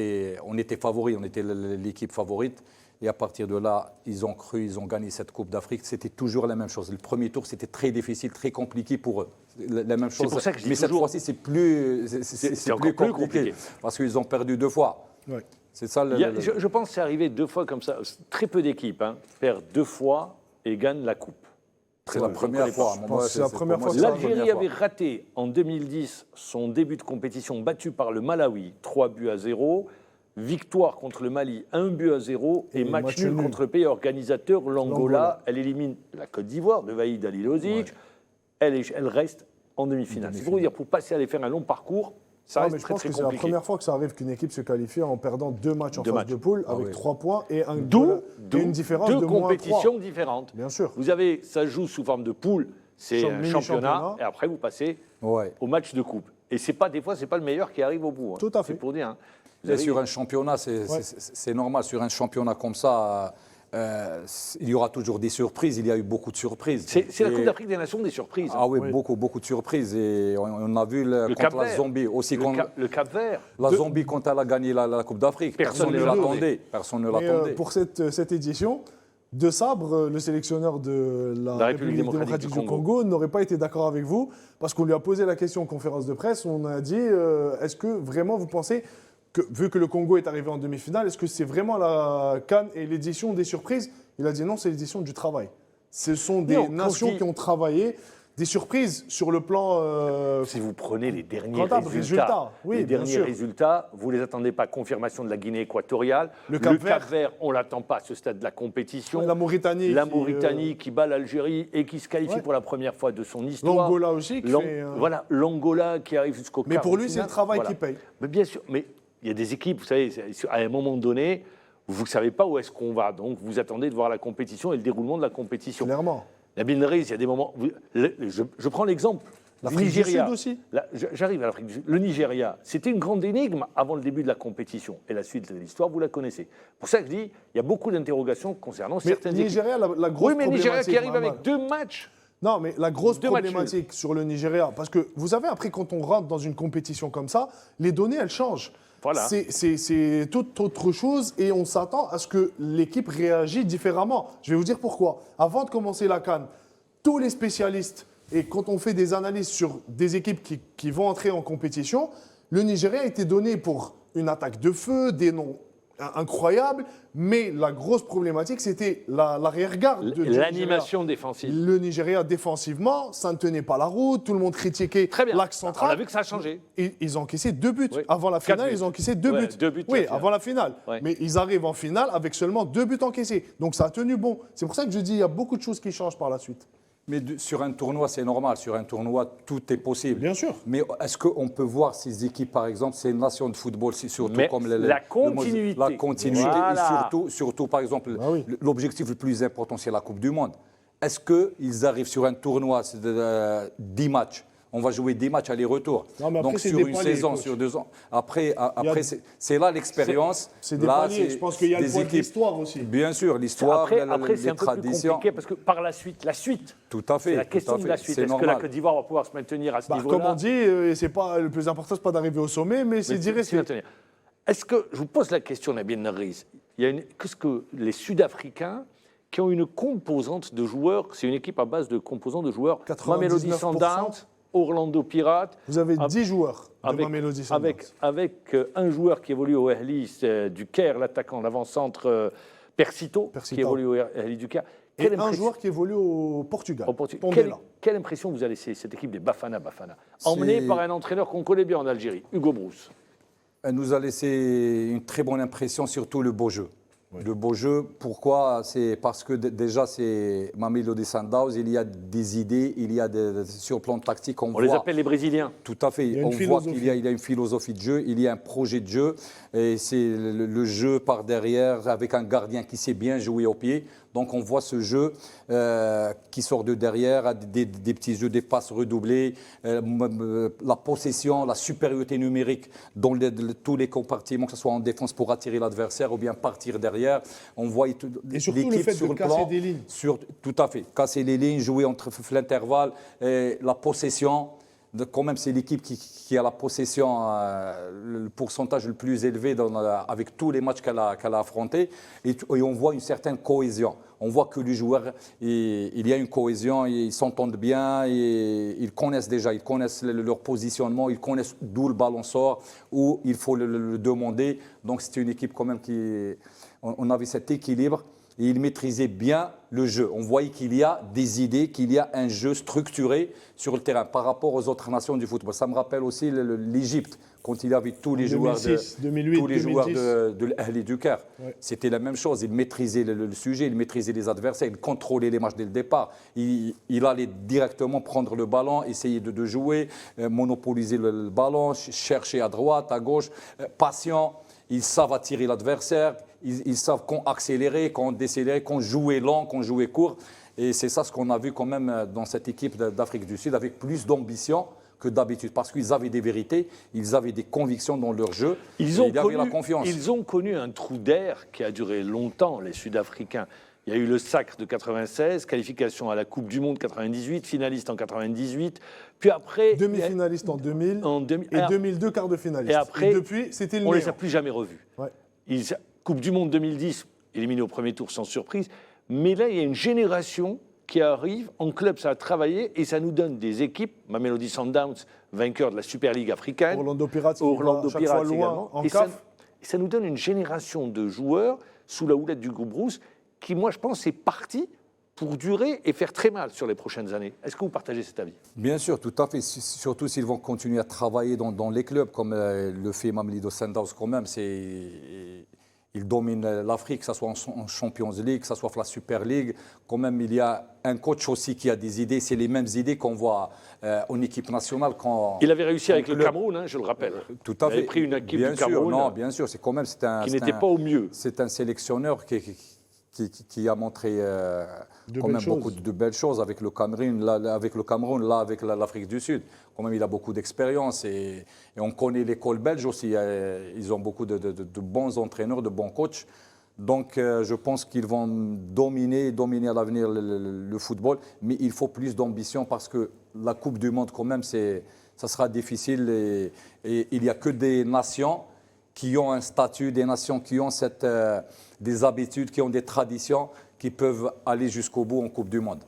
[SPEAKER 4] On était favoris, on était l'équipe favorite. Et à partir de là, ils ont cru, ils ont gagné cette Coupe d'Afrique. C'était toujours la même chose. Le premier tour, c'était très difficile, très compliqué pour eux. La même chose.
[SPEAKER 1] pour ça que je dis
[SPEAKER 4] Mais cette
[SPEAKER 1] toujours-
[SPEAKER 4] fois-ci, c'est plus
[SPEAKER 1] encore plus compliqué.
[SPEAKER 4] parce qu'ils ont perdu 2 fois.
[SPEAKER 2] Ouais.
[SPEAKER 4] C'est ça le.
[SPEAKER 1] Je pense que c'est arrivé 2 fois comme ça. Très peu d'équipes perdent 2 fois et gagnent la Coupe.
[SPEAKER 4] C'est la première fois.
[SPEAKER 2] Je pense que c'est la première fois.
[SPEAKER 1] L'Algérie avait raté en 2010 son début de compétition battu par le Malawi, 3-0. Victoire contre le Mali, 1-0. Et match nul contre le pays organisateur, l'Angola. Elle élimine la Côte d'Ivoire de Vaïd Alilozic. Elle reste en demi-finale. C'est pour vous dire, pour passer à aller faire un long parcours, Ça
[SPEAKER 2] Non,
[SPEAKER 1] reste
[SPEAKER 2] mais je
[SPEAKER 1] très,
[SPEAKER 2] pense
[SPEAKER 1] très
[SPEAKER 2] que c'est la
[SPEAKER 1] compliqué.
[SPEAKER 2] première fois que ça arrive qu'une équipe se qualifie en perdant 2 matchs en
[SPEAKER 1] Deux
[SPEAKER 2] phase
[SPEAKER 1] matchs.
[SPEAKER 2] de poule avec
[SPEAKER 4] oui.
[SPEAKER 2] 3 points et
[SPEAKER 1] D'où
[SPEAKER 2] une différence
[SPEAKER 1] deux
[SPEAKER 2] de moins
[SPEAKER 1] compétitions
[SPEAKER 2] 3.
[SPEAKER 1] différentes.
[SPEAKER 2] Bien sûr.
[SPEAKER 1] Vous avez, ça se joue sous forme de poule, c'est un
[SPEAKER 2] Mini-championnat.
[SPEAKER 1] championnat, et après vous passez
[SPEAKER 4] Ouais.
[SPEAKER 1] au match de coupe. Et c'est pas, des fois, c'est pas le meilleur qui arrive au bout.
[SPEAKER 2] Tout à fait.
[SPEAKER 1] C'est pour dire. Vous
[SPEAKER 4] Et
[SPEAKER 1] avez-
[SPEAKER 4] sur un championnat,
[SPEAKER 2] Ouais.
[SPEAKER 4] c'est normal. Sur un championnat comme ça, il y aura toujours des surprises. Il y a eu beaucoup de surprises.
[SPEAKER 1] C'est la
[SPEAKER 4] Et-
[SPEAKER 1] Coupe d'Afrique des Nations des surprises.
[SPEAKER 4] Ah oui,
[SPEAKER 2] Oui.
[SPEAKER 4] beaucoup de surprises. Et on a vu contre la
[SPEAKER 1] Cap-Vert.
[SPEAKER 4] Zambie aussi.
[SPEAKER 1] Le Cap-Vert.
[SPEAKER 4] La Zambie, quand elle a gagné la Coupe d'Afrique,
[SPEAKER 1] Personne
[SPEAKER 4] personne ne
[SPEAKER 1] ne
[SPEAKER 4] l'attendait. Personne ne
[SPEAKER 2] Mais
[SPEAKER 4] l'attendait.
[SPEAKER 2] pour cette édition, De Sabre, le sélectionneur de la République démocratique du Congo, n'aurait pas été d'accord avec vous parce qu'on lui a posé la question en conférence de presse. On a dit est-ce que vraiment vous pensez que, vu que le Congo est arrivé en demi-finale, est-ce que c'est vraiment la CAN et l'édition des surprises? Il a dit non, c'est l'édition du travail. Ce sont des
[SPEAKER 1] Non, quand
[SPEAKER 2] nations
[SPEAKER 1] je dis-
[SPEAKER 2] qui ont travaillé, des surprises sur le plan.
[SPEAKER 1] Si vous prenez les derniers
[SPEAKER 2] Comptable, résultats. Oui,
[SPEAKER 1] les
[SPEAKER 2] bien
[SPEAKER 1] derniers
[SPEAKER 2] sûr.
[SPEAKER 1] résultats, vous les attendez pas. Confirmation de la Guinée équatoriale.
[SPEAKER 2] Le Cap-Vert.
[SPEAKER 1] Cap-Vert, on l'attend pas à ce stade de la compétition.
[SPEAKER 2] La Mauritanie.
[SPEAKER 1] La
[SPEAKER 2] qui,
[SPEAKER 1] Mauritanie qui bat l'Algérie et qui se qualifie
[SPEAKER 2] Ouais.
[SPEAKER 1] pour la première fois de son histoire.
[SPEAKER 2] L'Angola aussi. Qui fait,
[SPEAKER 1] Voilà, l'Angola qui arrive jusqu'au
[SPEAKER 2] Mais
[SPEAKER 1] quart
[SPEAKER 2] pour
[SPEAKER 1] de
[SPEAKER 2] lui, c'est
[SPEAKER 1] finale.
[SPEAKER 2] le travail
[SPEAKER 1] Voilà.
[SPEAKER 2] qui paye.
[SPEAKER 1] Mais bien sûr, mais il y a des équipes, vous savez, à un moment donné, vous ne savez pas où est-ce qu'on va. Donc vous attendez de voir la compétition et le déroulement de la compétition.
[SPEAKER 2] Clairement.
[SPEAKER 1] La Binneries, il y a des moments. Je prends l'exemple du
[SPEAKER 2] L'Afrique du
[SPEAKER 1] Nigeria.
[SPEAKER 2] Sud aussi.
[SPEAKER 1] J'arrive à l'Afrique du Sud. Le Nigeria, c'était une grande énigme avant le début de la compétition. Et la suite de l'histoire, vous la connaissez. Pour ça que je dis, il y a beaucoup d'interrogations concernant
[SPEAKER 2] Mais
[SPEAKER 1] certaines équipes.
[SPEAKER 2] Nigeria, la grosse
[SPEAKER 1] Oui, mais Nigeria qui arrive
[SPEAKER 2] Mohamed.
[SPEAKER 1] avec 2 matchs.
[SPEAKER 2] Non, mais la grosse
[SPEAKER 1] Deux matchs
[SPEAKER 2] problématique sur le Nigeria, parce que vous savez, après, quand on rentre dans une compétition comme ça, les données, elles changent.
[SPEAKER 1] Voilà.
[SPEAKER 2] C'est toute autre chose et on s'attend à ce que l'équipe réagisse différemment. Je vais vous dire pourquoi. Avant de commencer la CAN, tous les spécialistes, et quand on fait des analyses sur des équipes qui vont entrer en compétition, le Nigeria a été donné pour une attaque de feu, des noms incroyables, mais la grosse problématique, c'était l'arrière-garde du
[SPEAKER 1] L'animation défensive.
[SPEAKER 2] Nigeria. Le Nigeria, défensivement, ça ne tenait pas la route, tout le monde critiquait
[SPEAKER 1] Très bien.
[SPEAKER 2] l'axe
[SPEAKER 1] On
[SPEAKER 2] central.
[SPEAKER 1] a vu que ça a changé.
[SPEAKER 2] Et ils ont encaissé 2 buts.
[SPEAKER 1] Oui.
[SPEAKER 2] Avant la
[SPEAKER 1] 4
[SPEAKER 2] finale,
[SPEAKER 1] buts.
[SPEAKER 2] ils ont encaissé 2
[SPEAKER 1] Ouais,
[SPEAKER 2] buts.
[SPEAKER 1] 2 buts,
[SPEAKER 2] Oui,
[SPEAKER 1] la finale.
[SPEAKER 2] avant la finale.
[SPEAKER 1] Ouais.
[SPEAKER 2] Mais ils arrivent en finale avec seulement 2 buts encaissés. Donc ça a tenu bon. C'est pour ça que je dis il y a beaucoup de choses qui changent par la suite.
[SPEAKER 4] Mais sur un tournoi, c'est normal. Sur un tournoi, tout est possible.
[SPEAKER 2] Bien sûr.
[SPEAKER 4] Mais est-ce qu'on peut voir ces équipes, par exemple, c'est une nation de football, c'est surtout
[SPEAKER 1] Mais
[SPEAKER 4] comme
[SPEAKER 1] la continuité.
[SPEAKER 4] la continuité.
[SPEAKER 1] Voilà.
[SPEAKER 4] Et surtout, par exemple,
[SPEAKER 2] Ah oui.
[SPEAKER 4] l'objectif le plus important, c'est la Coupe du Monde. Est-ce qu'ils arrivent sur un tournoi de 10 matchs? On va jouer 10 matchs aller-retour.
[SPEAKER 2] Non, mais après,
[SPEAKER 4] Donc
[SPEAKER 2] c'est
[SPEAKER 4] sur
[SPEAKER 2] des
[SPEAKER 4] une
[SPEAKER 2] paliers,
[SPEAKER 4] saison,
[SPEAKER 2] coach.
[SPEAKER 4] sur 2 ans. Après
[SPEAKER 2] a-
[SPEAKER 4] c'est là l'expérience.
[SPEAKER 2] C'est des
[SPEAKER 4] Là,
[SPEAKER 2] paliers. Je pense qu'il y a le
[SPEAKER 4] des
[SPEAKER 2] point de
[SPEAKER 4] équipes.
[SPEAKER 2] l'histoire aussi.
[SPEAKER 4] Bien sûr, l'histoire,
[SPEAKER 1] Après,
[SPEAKER 4] les
[SPEAKER 1] c'est un peu plus
[SPEAKER 4] traditions.
[SPEAKER 1] compliqué parce que par la suite,
[SPEAKER 4] Tout à fait.
[SPEAKER 1] c'est la
[SPEAKER 4] tout
[SPEAKER 1] question
[SPEAKER 4] à
[SPEAKER 1] de
[SPEAKER 4] fait.
[SPEAKER 1] la suite.
[SPEAKER 4] C'est
[SPEAKER 1] Est-ce que la
[SPEAKER 4] normal.
[SPEAKER 1] Côte d'Ivoire va pouvoir se maintenir à ce niveau-là?
[SPEAKER 2] Comme on dit, c'est pas, le plus important, c'est pas d'arriver au sommet, mais c'est d'y
[SPEAKER 1] Mais
[SPEAKER 2] rester.
[SPEAKER 1] maintenir. Est-ce que, je vous pose la question, Nabil Narriz, qu'est-ce que les Sud-Africains qui ont une composante de joueurs, c'est une équipe à base de composants de joueurs,
[SPEAKER 2] 99%.
[SPEAKER 1] Mamelody Sundowns, Orlando Pirates,
[SPEAKER 2] Vous avez
[SPEAKER 1] Avec-
[SPEAKER 2] 10 joueurs de
[SPEAKER 1] avec,
[SPEAKER 2] Mamelody Sundowns.
[SPEAKER 1] avec un joueur qui évolue au Ahly du Caire, l'attaquant, l'avant-centre Persito, qui
[SPEAKER 2] Persito.
[SPEAKER 1] évolue au Ahly du Caire.
[SPEAKER 2] Et
[SPEAKER 1] Quelle
[SPEAKER 2] un
[SPEAKER 1] impression-
[SPEAKER 2] joueur qui évolue au Portugal.
[SPEAKER 1] au Portugal.
[SPEAKER 2] Tondela.
[SPEAKER 1] Quelle impression vous a laissé cette équipe des Bafana, emmenée par un entraîneur qu'on connaît bien en Algérie, Hugo Brousse?
[SPEAKER 4] Elle nous a laissé une très bonne impression, surtout le beau jeu. Le beau jeu, pourquoi? C'est parce que déjà, c'est Mamelody Sundowns, il y a des idées, il y a sur le plan tactique,
[SPEAKER 1] On les appelle les Brésiliens.
[SPEAKER 4] Tout à fait.
[SPEAKER 2] Il y a une
[SPEAKER 4] On voit
[SPEAKER 2] philosophie.
[SPEAKER 4] qu'il y a une philosophie de jeu, il y a un projet de jeu. Et c'est le jeu par derrière avec un gardien qui sait bien jouer au pied. Donc on voit ce jeu qui sort de derrière, des petits jeux, des passes redoublées, la possession, la supériorité numérique dans tous les compartiments, que ce soit en défense pour attirer l'adversaire ou bien partir derrière. On voit
[SPEAKER 2] Et surtout le
[SPEAKER 4] l'équipe
[SPEAKER 2] fait
[SPEAKER 4] sur
[SPEAKER 2] de
[SPEAKER 4] le
[SPEAKER 2] casser
[SPEAKER 4] plan.
[SPEAKER 2] des lignes.
[SPEAKER 4] Tout à fait. Casser les lignes, jouer entre l'intervalle, et la possession. Quand même, c'est l'équipe qui a la possession, le pourcentage le plus élevé avec tous les matchs qu'elle a affrontés. Et on voit une certaine cohésion. On voit que les joueurs, il y a une cohésion, ils s'entendent bien, et ils connaissent déjà, ils connaissent leur positionnement, ils connaissent d'où le ballon sort, où il faut le demander. Donc c'est une équipe quand même on avait cet équilibre. Et ils maîtrisaient bien le jeu. On voyait qu'il y a des idées, qu'il y a un jeu structuré sur le terrain par rapport aux autres nations du football. Ça me rappelle aussi l'Égypte, quand il y avait tous les joueurs
[SPEAKER 2] 2008,
[SPEAKER 4] de l'Ahli du Caire.
[SPEAKER 2] Ouais.
[SPEAKER 4] C'était la même chose. Il maîtrisait le sujet, il maîtrisait les adversaires, il contrôlait les matchs dès le départ. Il allait directement prendre le ballon, essayer de jouer, monopoliser le ballon, chercher à droite, à gauche, patient. Ils savent attirer l'adversaire, ils savent quand accélérer, quand décélérer, quand jouer lent, quand jouer court. Et c'est ça ce qu'on a vu quand même dans cette équipe d'Afrique du Sud, avec plus d'ambition que d'habitude, parce qu'ils avaient des vérités, ils avaient des convictions dans leur jeu, il y avait la confiance.
[SPEAKER 1] Ils ont connu un trou d'air qui a duré longtemps, les Sud-Africains. Il y a eu le sacre de 96, qualification à la Coupe du Monde 98, finaliste en 98, puis après...
[SPEAKER 2] Demi-finaliste en 2000, et 2002 quart de finaliste.
[SPEAKER 1] Et après,
[SPEAKER 2] depuis, c'était le
[SPEAKER 1] on ne
[SPEAKER 2] meilleur.
[SPEAKER 1] les a plus jamais revus.
[SPEAKER 2] Ouais.
[SPEAKER 1] Coupe du Monde 2010, éliminé au premier tour sans surprise, mais là, il y a une génération qui arrive, en club, ça a travaillé, et ça nous donne des équipes, Mamelodi Sundowns, vainqueur de la Super League africaine,
[SPEAKER 2] Orlando Pirates,
[SPEAKER 1] Orlando
[SPEAKER 2] chaque
[SPEAKER 1] Pirates
[SPEAKER 2] fois loin
[SPEAKER 1] également,
[SPEAKER 2] en
[SPEAKER 1] et
[SPEAKER 2] CAF.
[SPEAKER 1] ça nous donne une génération de joueurs, sous la houlette du groupe Rousse, qui, moi, je pense, est parti pour durer et faire très mal sur les prochaines années. Est-ce que vous partagez cet avis ?
[SPEAKER 4] Bien sûr, tout à fait. Surtout s'ils vont continuer à travailler dans les clubs, comme le fait Mamelodi Sundowns quand même. Ils dominent l'Afrique, que ce soit en Champions League, que ce soit la Super League. Quand même, il y a un coach aussi qui a des idées. C'est les mêmes idées qu'on voit en équipe nationale.
[SPEAKER 1] Il avait réussi avec le Cameroun, hein, je le rappelle.
[SPEAKER 4] Tout à fait.
[SPEAKER 1] Il avait pris une équipe
[SPEAKER 4] bien
[SPEAKER 1] du Cameroun.
[SPEAKER 4] Sûr, non, bien sûr, c'est quand même
[SPEAKER 1] qui n'était pas au mieux.
[SPEAKER 4] C'est un sélectionneur qui a montré quand même beaucoup de belles choses avec le Cameroun, là avec l'Afrique du Sud. Quand même, il a beaucoup d'expérience et on connaît l'école belge aussi. Ils ont beaucoup de bons entraîneurs, de bons coachs. Donc, je pense qu'ils vont dominer à l'avenir le football. Mais il faut plus d'ambition parce que la Coupe du Monde, quand même, ça sera difficile. Et il n'y a que des nations qui ont un statut, des nations qui ont des habitudes, qui ont des traditions, qui peuvent aller jusqu'au bout en Coupe du Monde.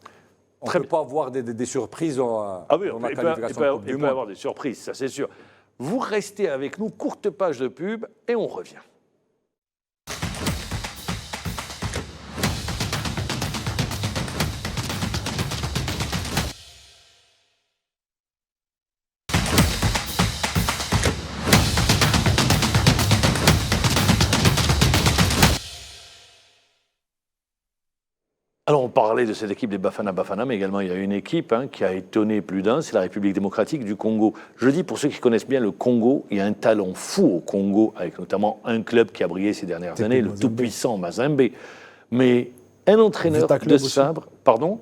[SPEAKER 4] On ne peut pas avoir des surprises dans la qualification en Coupe du Monde.
[SPEAKER 1] Il peut y avoir des surprises, ça c'est sûr. Vous restez avec nous, courte page de pub, et on revient. Alors on parlait de cette équipe des Bafana Bafana, mais également il y a une équipe qui a étonné plus d'un, c'est la République démocratique du Congo. Je le dis pour ceux qui connaissent bien le Congo, il y a un talent fou au Congo, avec notamment un club qui a brillé ces dernières années, le tout-puissant Mazembe. Mais un entraîneur de sabre,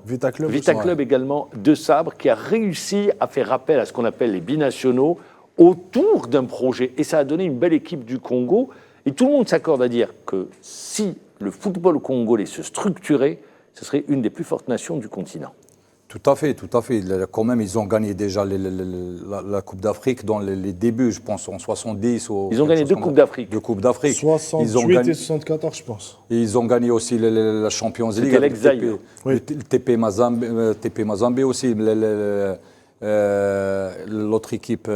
[SPEAKER 1] Vita Club également, de sabre, qui a réussi à faire appel à ce qu'on appelle les binationaux autour d'un projet. Et ça a donné une belle équipe du Congo. Et tout le monde s'accorde à dire que si le football congolais se structurait, ce serait une des plus fortes nations du continent.
[SPEAKER 4] Tout à fait. Quand même, ils ont gagné déjà la Coupe d'Afrique dans les débuts, je pense, en 70.
[SPEAKER 1] Ils ont gagné deux Coupes d'Afrique.
[SPEAKER 2] 68 et 74, je pense.
[SPEAKER 4] Et ils ont gagné aussi la Champions League.
[SPEAKER 1] C'était l'exail.
[SPEAKER 4] Le TP Mazembe aussi, l'autre équipe...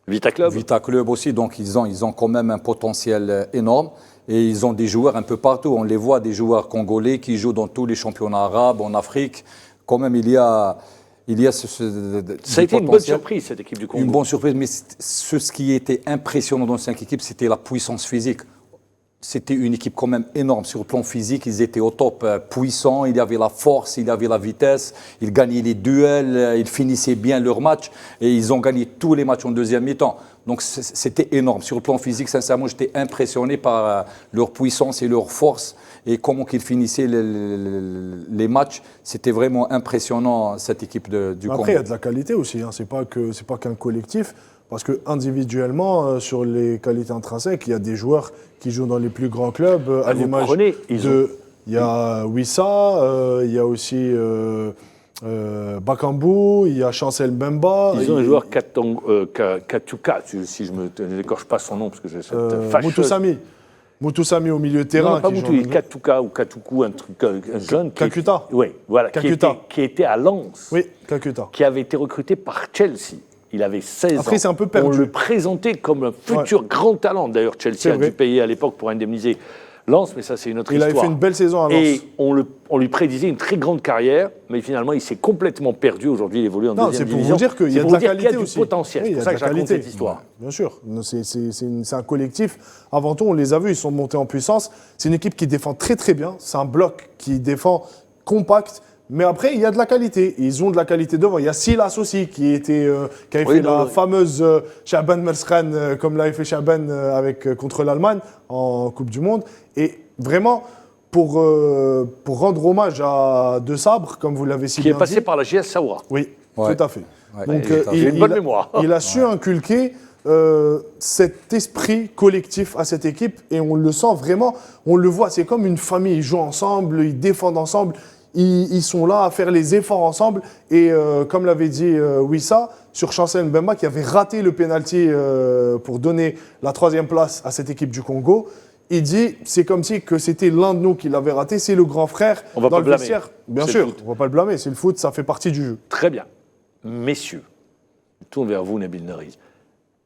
[SPEAKER 1] Vita Club.
[SPEAKER 4] Vita Club aussi, donc ils ont quand même un potentiel énorme. Et ils ont des joueurs un peu partout. On les voit, des joueurs congolais qui jouent dans tous les championnats arabes, en Afrique. Quand même, il y a
[SPEAKER 1] ça a été une bonne surprise, cette équipe du Congo.
[SPEAKER 4] Une bonne surprise, mais ce qui était impressionnant dans cette équipe, c'était la puissance physique. C'était une équipe quand même énorme sur le plan physique. Ils étaient au top, puissants. Il y avait la force, il y avait la vitesse. Ils gagnaient les duels, ils finissaient bien leurs matchs. Et ils ont gagné tous les matchs en deuxième mi-temps. Donc c'était énorme. Sur le plan physique, sincèrement, j'étais impressionné par leur puissance et leur force. Et comment qu'ils finissaient les matchs. C'était vraiment impressionnant, cette équipe du Congo.
[SPEAKER 2] Après, il y a de la qualité aussi. C'est pas qu'un collectif. Parce que individuellement, sur les qualités intrinsèques, il y a des joueurs qui jouent dans les plus grands clubs. À l'image il y a Wissa, il y a aussi Bakambu, il y a Chancel Mbemba.
[SPEAKER 1] Ils ont un joueur Katuka, si je ne n'écorche pas son nom, parce que j'ai cette fâcheuse...
[SPEAKER 2] Mutusami au milieu de terrain.
[SPEAKER 1] Non, pas Mutu, Katuka ou Katuku, un jeune
[SPEAKER 2] Kakuta.
[SPEAKER 1] Oui, voilà, qui était à Lens.
[SPEAKER 2] Oui, Kakuta.
[SPEAKER 1] Qui avait été recruté par Chelsea. Il avait 16 ans.
[SPEAKER 2] Après, c'est un peu perdu.
[SPEAKER 1] On le présentait comme un futur grand talent. D'ailleurs, Chelsea a dû payer à l'époque pour indemniser Lens, mais ça c'est une autre
[SPEAKER 2] Il
[SPEAKER 1] histoire.
[SPEAKER 2] avait fait une belle saison à Lens.
[SPEAKER 1] Et on lui prédisait une très grande carrière, mais finalement il s'est complètement perdu. Aujourd'hui, il évolue en
[SPEAKER 2] Non,
[SPEAKER 1] deuxième
[SPEAKER 2] c'est pour
[SPEAKER 1] division.
[SPEAKER 2] vous dire qu'il y
[SPEAKER 1] C'est
[SPEAKER 2] a
[SPEAKER 1] pour
[SPEAKER 2] de la
[SPEAKER 1] vous dire qu'il y a
[SPEAKER 2] qualité
[SPEAKER 1] du
[SPEAKER 2] aussi.
[SPEAKER 1] potentiel.
[SPEAKER 2] Oui,
[SPEAKER 1] C'est
[SPEAKER 2] il y
[SPEAKER 1] pour
[SPEAKER 2] a
[SPEAKER 1] ça
[SPEAKER 2] de
[SPEAKER 1] que je
[SPEAKER 2] la
[SPEAKER 1] raconte
[SPEAKER 2] qualité.
[SPEAKER 1] cette histoire.
[SPEAKER 2] Bien sûr. C'est un collectif. Avant tout, on les a vus, ils sont montés en puissance. C'est une équipe qui défend très très bien. C'est un bloc qui défend compact. Mais après, il y a de la qualité. Ils ont de la qualité devant. Il y a Silas aussi qui avait fait la fameuse Chaban Mersran, comme l'avait fait Chaban contre l'Allemagne en Coupe du Monde. Et vraiment, pour rendre hommage à De Sabre, comme vous l'avez si
[SPEAKER 1] Qui est
[SPEAKER 2] bien
[SPEAKER 1] passé
[SPEAKER 2] dit.
[SPEAKER 1] par la JS Saoura.
[SPEAKER 2] Oui,
[SPEAKER 4] Ouais.
[SPEAKER 2] tout à fait.
[SPEAKER 4] Ouais.
[SPEAKER 2] Donc,
[SPEAKER 1] J'ai une bonne mémoire.
[SPEAKER 2] Il a su inculquer cet esprit collectif à cette équipe et on le sent vraiment, on le voit, c'est comme une famille, ils jouent ensemble, ils défendent ensemble, ils sont là à faire les efforts ensemble et comme l'avait dit Wissa, sur Chancel Mbemba qui avait raté le penalty pour donner la 3e place à cette équipe du Congo, il dit c'est comme si que c'était l'un de nous qui l'avait raté, c'est le grand frère
[SPEAKER 1] On va
[SPEAKER 2] dans
[SPEAKER 1] pas
[SPEAKER 2] le
[SPEAKER 1] blâmer.
[SPEAKER 2] vestiaire. Bien
[SPEAKER 1] C'est
[SPEAKER 2] sûr,
[SPEAKER 1] le foot.
[SPEAKER 2] on va pas le blâmer, c'est le foot, ça fait partie du jeu.
[SPEAKER 1] Très bien. Messieurs, je tourne vers vous, Nabil Nariz.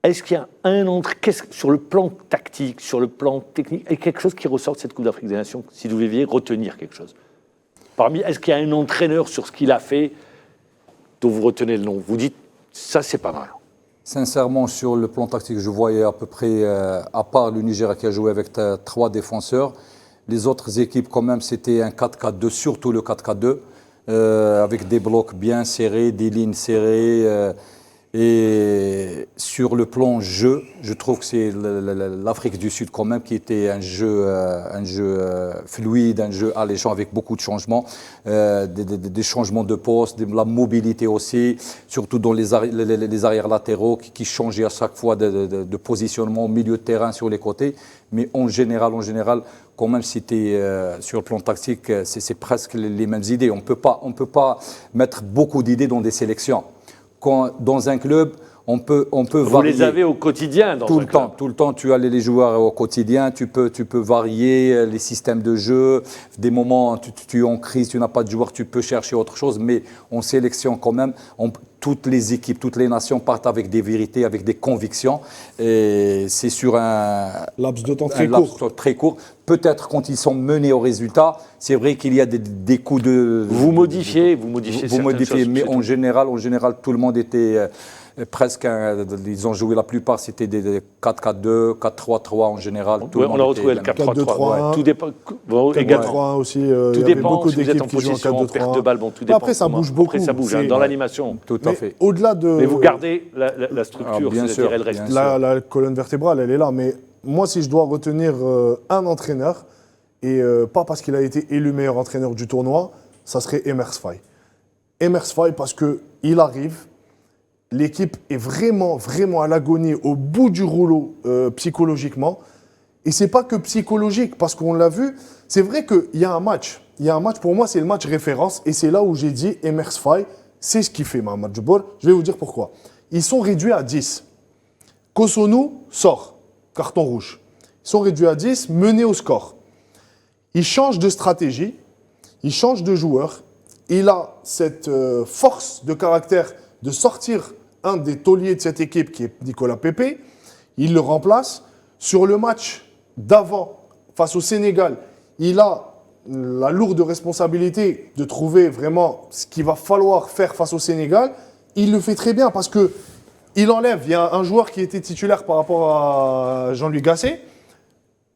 [SPEAKER 1] Est-ce qu'il y a un sur le plan tactique, sur le plan technique, et quelque chose qui ressort de cette Coupe d'Afrique des Nations, si vous deviez retenir quelque chose est-ce qu'il y a un entraîneur sur ce qu'il a fait dont vous retenez le nom? Vous dites, ça c'est pas mal.
[SPEAKER 4] Sincèrement, sur le plan tactique, je voyais à peu près, à part le Nigeria qui a joué avec 3 défenseurs, les autres équipes quand même c'était un 4-4-2, surtout le 4-4-2, avec des blocs bien serrés, des lignes serrées. Et sur le plan jeu, je trouve que c'est l'Afrique du Sud quand même qui était un jeu fluide, un jeu alléchant avec beaucoup de changements, des changements de poste, de la mobilité aussi, surtout dans les arrières latéraux qui changeaient à chaque fois de positionnement au milieu de terrain sur les côtés. Mais en général, quand même, c'était sur le plan tactique, c'est presque les mêmes idées. On peut pas mettre beaucoup d'idées dans des sélections. Dans un club, on peut
[SPEAKER 1] Vous
[SPEAKER 4] varier.
[SPEAKER 1] les avez au quotidien dans
[SPEAKER 4] Tout
[SPEAKER 1] un
[SPEAKER 4] le temps,
[SPEAKER 1] club.
[SPEAKER 4] tout le temps, tu as les joueurs au quotidien, tu peux varier les systèmes de jeu. Des moments, tu es en crise, tu n'as pas de joueurs, tu peux chercher autre chose, mais on sélectionne quand même. Toutes les équipes, toutes les nations partent avec des vérités, avec des convictions. Et c'est sur un
[SPEAKER 2] Laps de temps
[SPEAKER 4] très court. Peut-être quand ils sont menés au résultat, c'est vrai qu'il y a des coups de...
[SPEAKER 1] Vous modifiez certaines choses,
[SPEAKER 4] mais
[SPEAKER 1] c'est
[SPEAKER 4] en général, tout le monde était... presque, ils ont joué la plupart, c'était des 4-4-2, 4-3-3 en général.
[SPEAKER 1] Ouais, on a retrouvé le 4-3-3. Tout dépend. Bon,
[SPEAKER 2] 4-3-3 aussi.
[SPEAKER 1] Tout dépend si vous êtes en position, en perte de balle. Bon, tout dépend.
[SPEAKER 2] Après, ça bouge beaucoup.
[SPEAKER 1] Après, ça bouge dans l'animation.
[SPEAKER 4] Tout à fait.
[SPEAKER 2] Au-delà de...
[SPEAKER 1] Mais vous gardez la structure,
[SPEAKER 4] bien sûr,
[SPEAKER 1] c'est-à-dire le reste.
[SPEAKER 2] La colonne vertébrale, elle est là. Mais moi, si je dois retenir un entraîneur, et pas parce qu'il a été élu meilleur entraîneur du tournoi, ça serait Emers Faye. Emers Faye parce qu'il arrive, l'équipe est vraiment, vraiment à l'agonie, au bout du rouleau psychologiquement. Et c'est pas que psychologique, parce qu'on l'a vu, c'est vrai qu'il y a un match. Il y a un match, pour moi, c'est le match référence. Et c'est là où j'ai dit, Emers Faye, c'est ce qu'il fait, Mahamadou Djibril. Je vais vous dire pourquoi. Ils sont réduits à 10. Kosonou sort, carton rouge. Ils sont réduits à 10, menés au score. Il change de stratégie, il change de joueur. Il a cette force de caractère de sortir un des tauliers de cette équipe qui est Nicolas Pepe. Il le remplace. Sur le match d'avant, face au Sénégal, il a la lourde responsabilité de trouver vraiment ce qu'il va falloir faire face au Sénégal. Il le fait très bien parce qu'il enlève. Il y a un joueur qui était titulaire par rapport à Jean-Louis Gasset.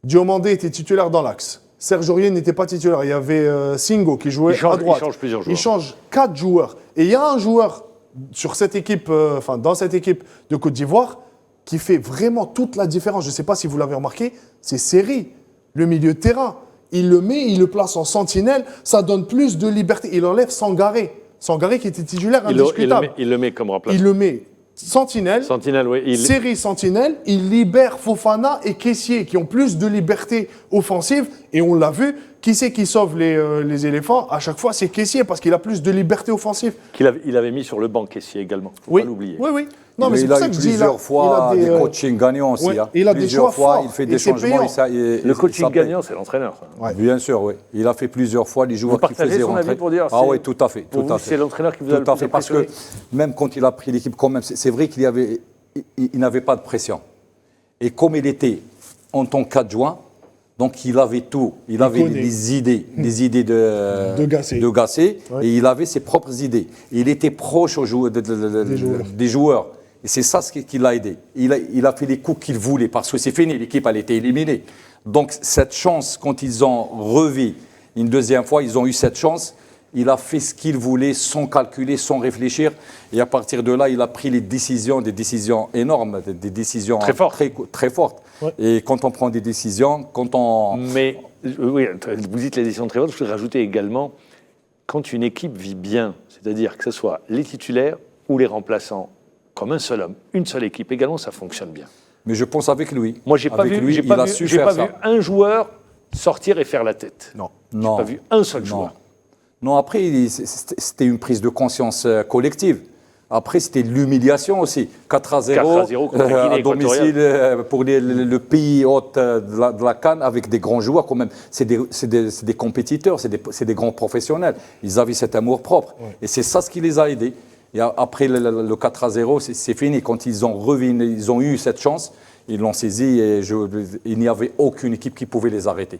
[SPEAKER 2] Diomandé était titulaire dans l'axe. Serge Aurier n'était pas titulaire. Il y avait Singo qui jouait à droite.
[SPEAKER 1] Il change plusieurs joueurs.
[SPEAKER 2] Il change 4 joueurs. Et il y a un joueur sur cette équipe, dans cette équipe de Côte d'Ivoire qui fait vraiment toute la différence. Je ne sais pas si vous l'avez remarqué, c'est Seri, le milieu de terrain. Il le met, il le place en sentinelle. Ça donne plus de liberté. Il enlève Sangaré. Sangaré qui était titulaire indiscutable.
[SPEAKER 1] Il le met comme remplaçant.
[SPEAKER 2] Il le met sentinelle.
[SPEAKER 1] Sentinelle, oui.
[SPEAKER 2] Série sentinelle, il libère Fofana et Kessié qui ont plus de liberté offensive. Et on l'a vu, qui c'est qui sauve les éléphants? À chaque fois, c'est Kessié parce qu'il a plus de liberté offensive.
[SPEAKER 1] Il avait mis sur le banc Kessié également. Faut pas l'oublier.
[SPEAKER 2] Oui. Non, mais c'est
[SPEAKER 4] il
[SPEAKER 2] pour
[SPEAKER 4] a
[SPEAKER 2] ça
[SPEAKER 4] eu
[SPEAKER 2] que je dis
[SPEAKER 4] plusieurs fois des coachings gagnants aussi.
[SPEAKER 2] ouais,
[SPEAKER 4] hein.
[SPEAKER 2] il a des
[SPEAKER 4] plusieurs
[SPEAKER 2] choix
[SPEAKER 4] fois,
[SPEAKER 2] forts
[SPEAKER 4] il fait
[SPEAKER 2] et
[SPEAKER 4] des
[SPEAKER 2] c'est
[SPEAKER 4] changements.
[SPEAKER 2] payant.
[SPEAKER 1] Le coaching gagnant, c'est l'entraîneur. Ça.
[SPEAKER 2] Ouais.
[SPEAKER 4] Bien sûr, oui. Il a fait plusieurs fois les joueurs qui
[SPEAKER 1] partagez
[SPEAKER 4] faisaient
[SPEAKER 1] son
[SPEAKER 4] rentrer.
[SPEAKER 1] avis pour dire,
[SPEAKER 4] Ah
[SPEAKER 1] c'est-
[SPEAKER 4] oui, tout à fait.
[SPEAKER 1] Pour
[SPEAKER 4] tout
[SPEAKER 1] vous,
[SPEAKER 4] à fait.
[SPEAKER 1] c'est l'entraîneur qui vous a
[SPEAKER 4] Tout
[SPEAKER 1] le
[SPEAKER 4] à
[SPEAKER 1] plus
[SPEAKER 4] fait, parce que
[SPEAKER 1] impressionné.
[SPEAKER 4] même quand il a pris l'équipe, quand même, c'est vrai qu'il n'avait pas de pression. Et comme il était en tant qu'adjoint, Donc il avait tout. Il avait
[SPEAKER 2] connaît.
[SPEAKER 4] des idées de Gasset,
[SPEAKER 2] Ouais.
[SPEAKER 4] et il avait ses propres idées. Il était proche des joueurs. Et c'est ça qui l'a aidé. Il a fait les coups qu'il voulait, parce que c'est fini, l'équipe elle était éliminée. Donc cette chance, quand ils ont revu une deuxième fois, ils ont eu cette chance. Il a fait ce qu'il voulait sans calculer, sans réfléchir. Et à partir de là, il a pris des décisions énormes, des décisions
[SPEAKER 1] Très fortes.
[SPEAKER 4] Très fortes.
[SPEAKER 2] Ouais.
[SPEAKER 4] Et quand on prend des décisions,
[SPEAKER 1] Mais oui, vous dites les décisions très fortes, je voudrais rajouter également, quand une équipe vit bien, c'est-à-dire que ce soit les titulaires ou les remplaçants, comme un seul homme, une seule équipe, également ça fonctionne bien.
[SPEAKER 4] Mais je pense avec lui.
[SPEAKER 1] Moi, j'ai pas
[SPEAKER 4] Avec
[SPEAKER 1] vu,
[SPEAKER 4] lui,
[SPEAKER 1] j'ai
[SPEAKER 4] il
[SPEAKER 1] pas
[SPEAKER 4] a
[SPEAKER 1] vu,
[SPEAKER 4] su
[SPEAKER 1] j'ai
[SPEAKER 4] faire
[SPEAKER 1] pas
[SPEAKER 4] ça.
[SPEAKER 1] vu un joueur sortir et faire la tête.
[SPEAKER 2] Non.
[SPEAKER 1] J'ai pas vu un seul joueur.
[SPEAKER 4] Non, après, c'était une prise de conscience collective. Après, c'était l'humiliation aussi. 4-0
[SPEAKER 1] 4-0 contre la Guinée
[SPEAKER 4] à domicile pour le pays hôte de la CAN avec des grands joueurs quand même. C'est des compétiteurs, c'est des grands professionnels. Ils avaient cet amour propre. Ouais. Et c'est ça ce qui les a aidés. Et après le 4-0, c'est fini. Quand ils ont eu cette chance, ils l'ont saisi et il n'y avait aucune équipe qui pouvait les arrêter.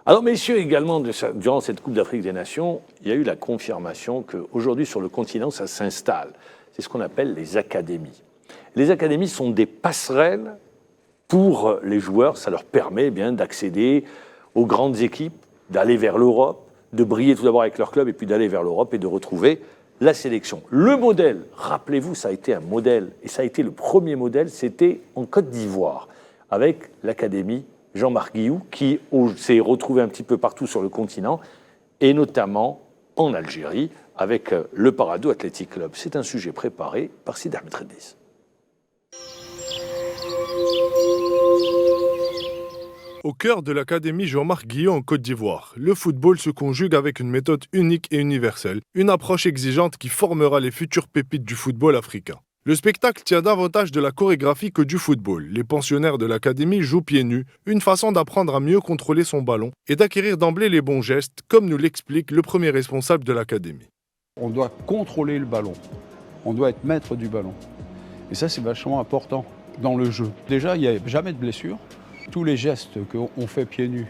[SPEAKER 1] Alors, messieurs, également, durant cette Coupe d'Afrique des Nations, il y a eu la confirmation qu'aujourd'hui, sur le continent, ça s'installe. C'est ce qu'on appelle les académies. Les académies sont des passerelles pour les joueurs. Ça leur permet bien d'accéder aux grandes équipes, d'aller vers l'Europe, de briller tout d'abord avec leur club et puis d'aller vers l'Europe et de retrouver la sélection. Le modèle, rappelez-vous, ça a été un modèle, et ça a été le premier modèle, c'était en Côte d'Ivoire, avec l'académie Jean-Marc Guillou, qui s'est retrouvé un petit peu partout sur le continent, et notamment en Algérie, avec le Parado Athletic Club. C'est un sujet préparé par Sid Ahmed Redis.
[SPEAKER 2] Au cœur de l'académie Jean-Marc Guillot en Côte d'Ivoire, le football se conjugue avec une méthode unique et universelle, une approche exigeante qui formera les futures pépites du football africain. Le spectacle tient davantage de la chorégraphie que du football. Les pensionnaires de l'académie jouent pieds nus, une façon d'apprendre à mieux contrôler son ballon et d'acquérir d'emblée les bons gestes, comme nous l'explique le premier responsable de l'académie.
[SPEAKER 7] On doit contrôler le ballon, on doit être maître du ballon. Et ça, c'est vachement important dans le jeu. Déjà, il n'y a jamais de blessure. Tous les gestes qu'on fait pieds nus,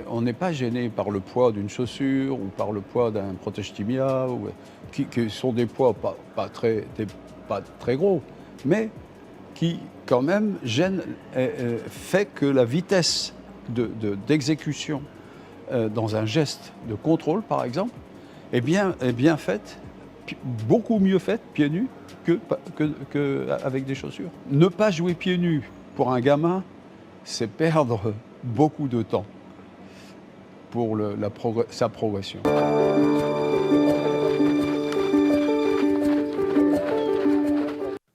[SPEAKER 7] on n'est pas gêné par le poids d'une chaussure ou par le poids d'un protège-tibia, qui sont des poids pas très gros, mais qui quand même gênent, fait que la vitesse d'exécution dans un geste de contrôle, par exemple, est bien faite, beaucoup mieux faite pieds nus qu'avec des chaussures. Ne pas jouer pieds nus pour un gamin, c'est perdre beaucoup de temps pour sa progression.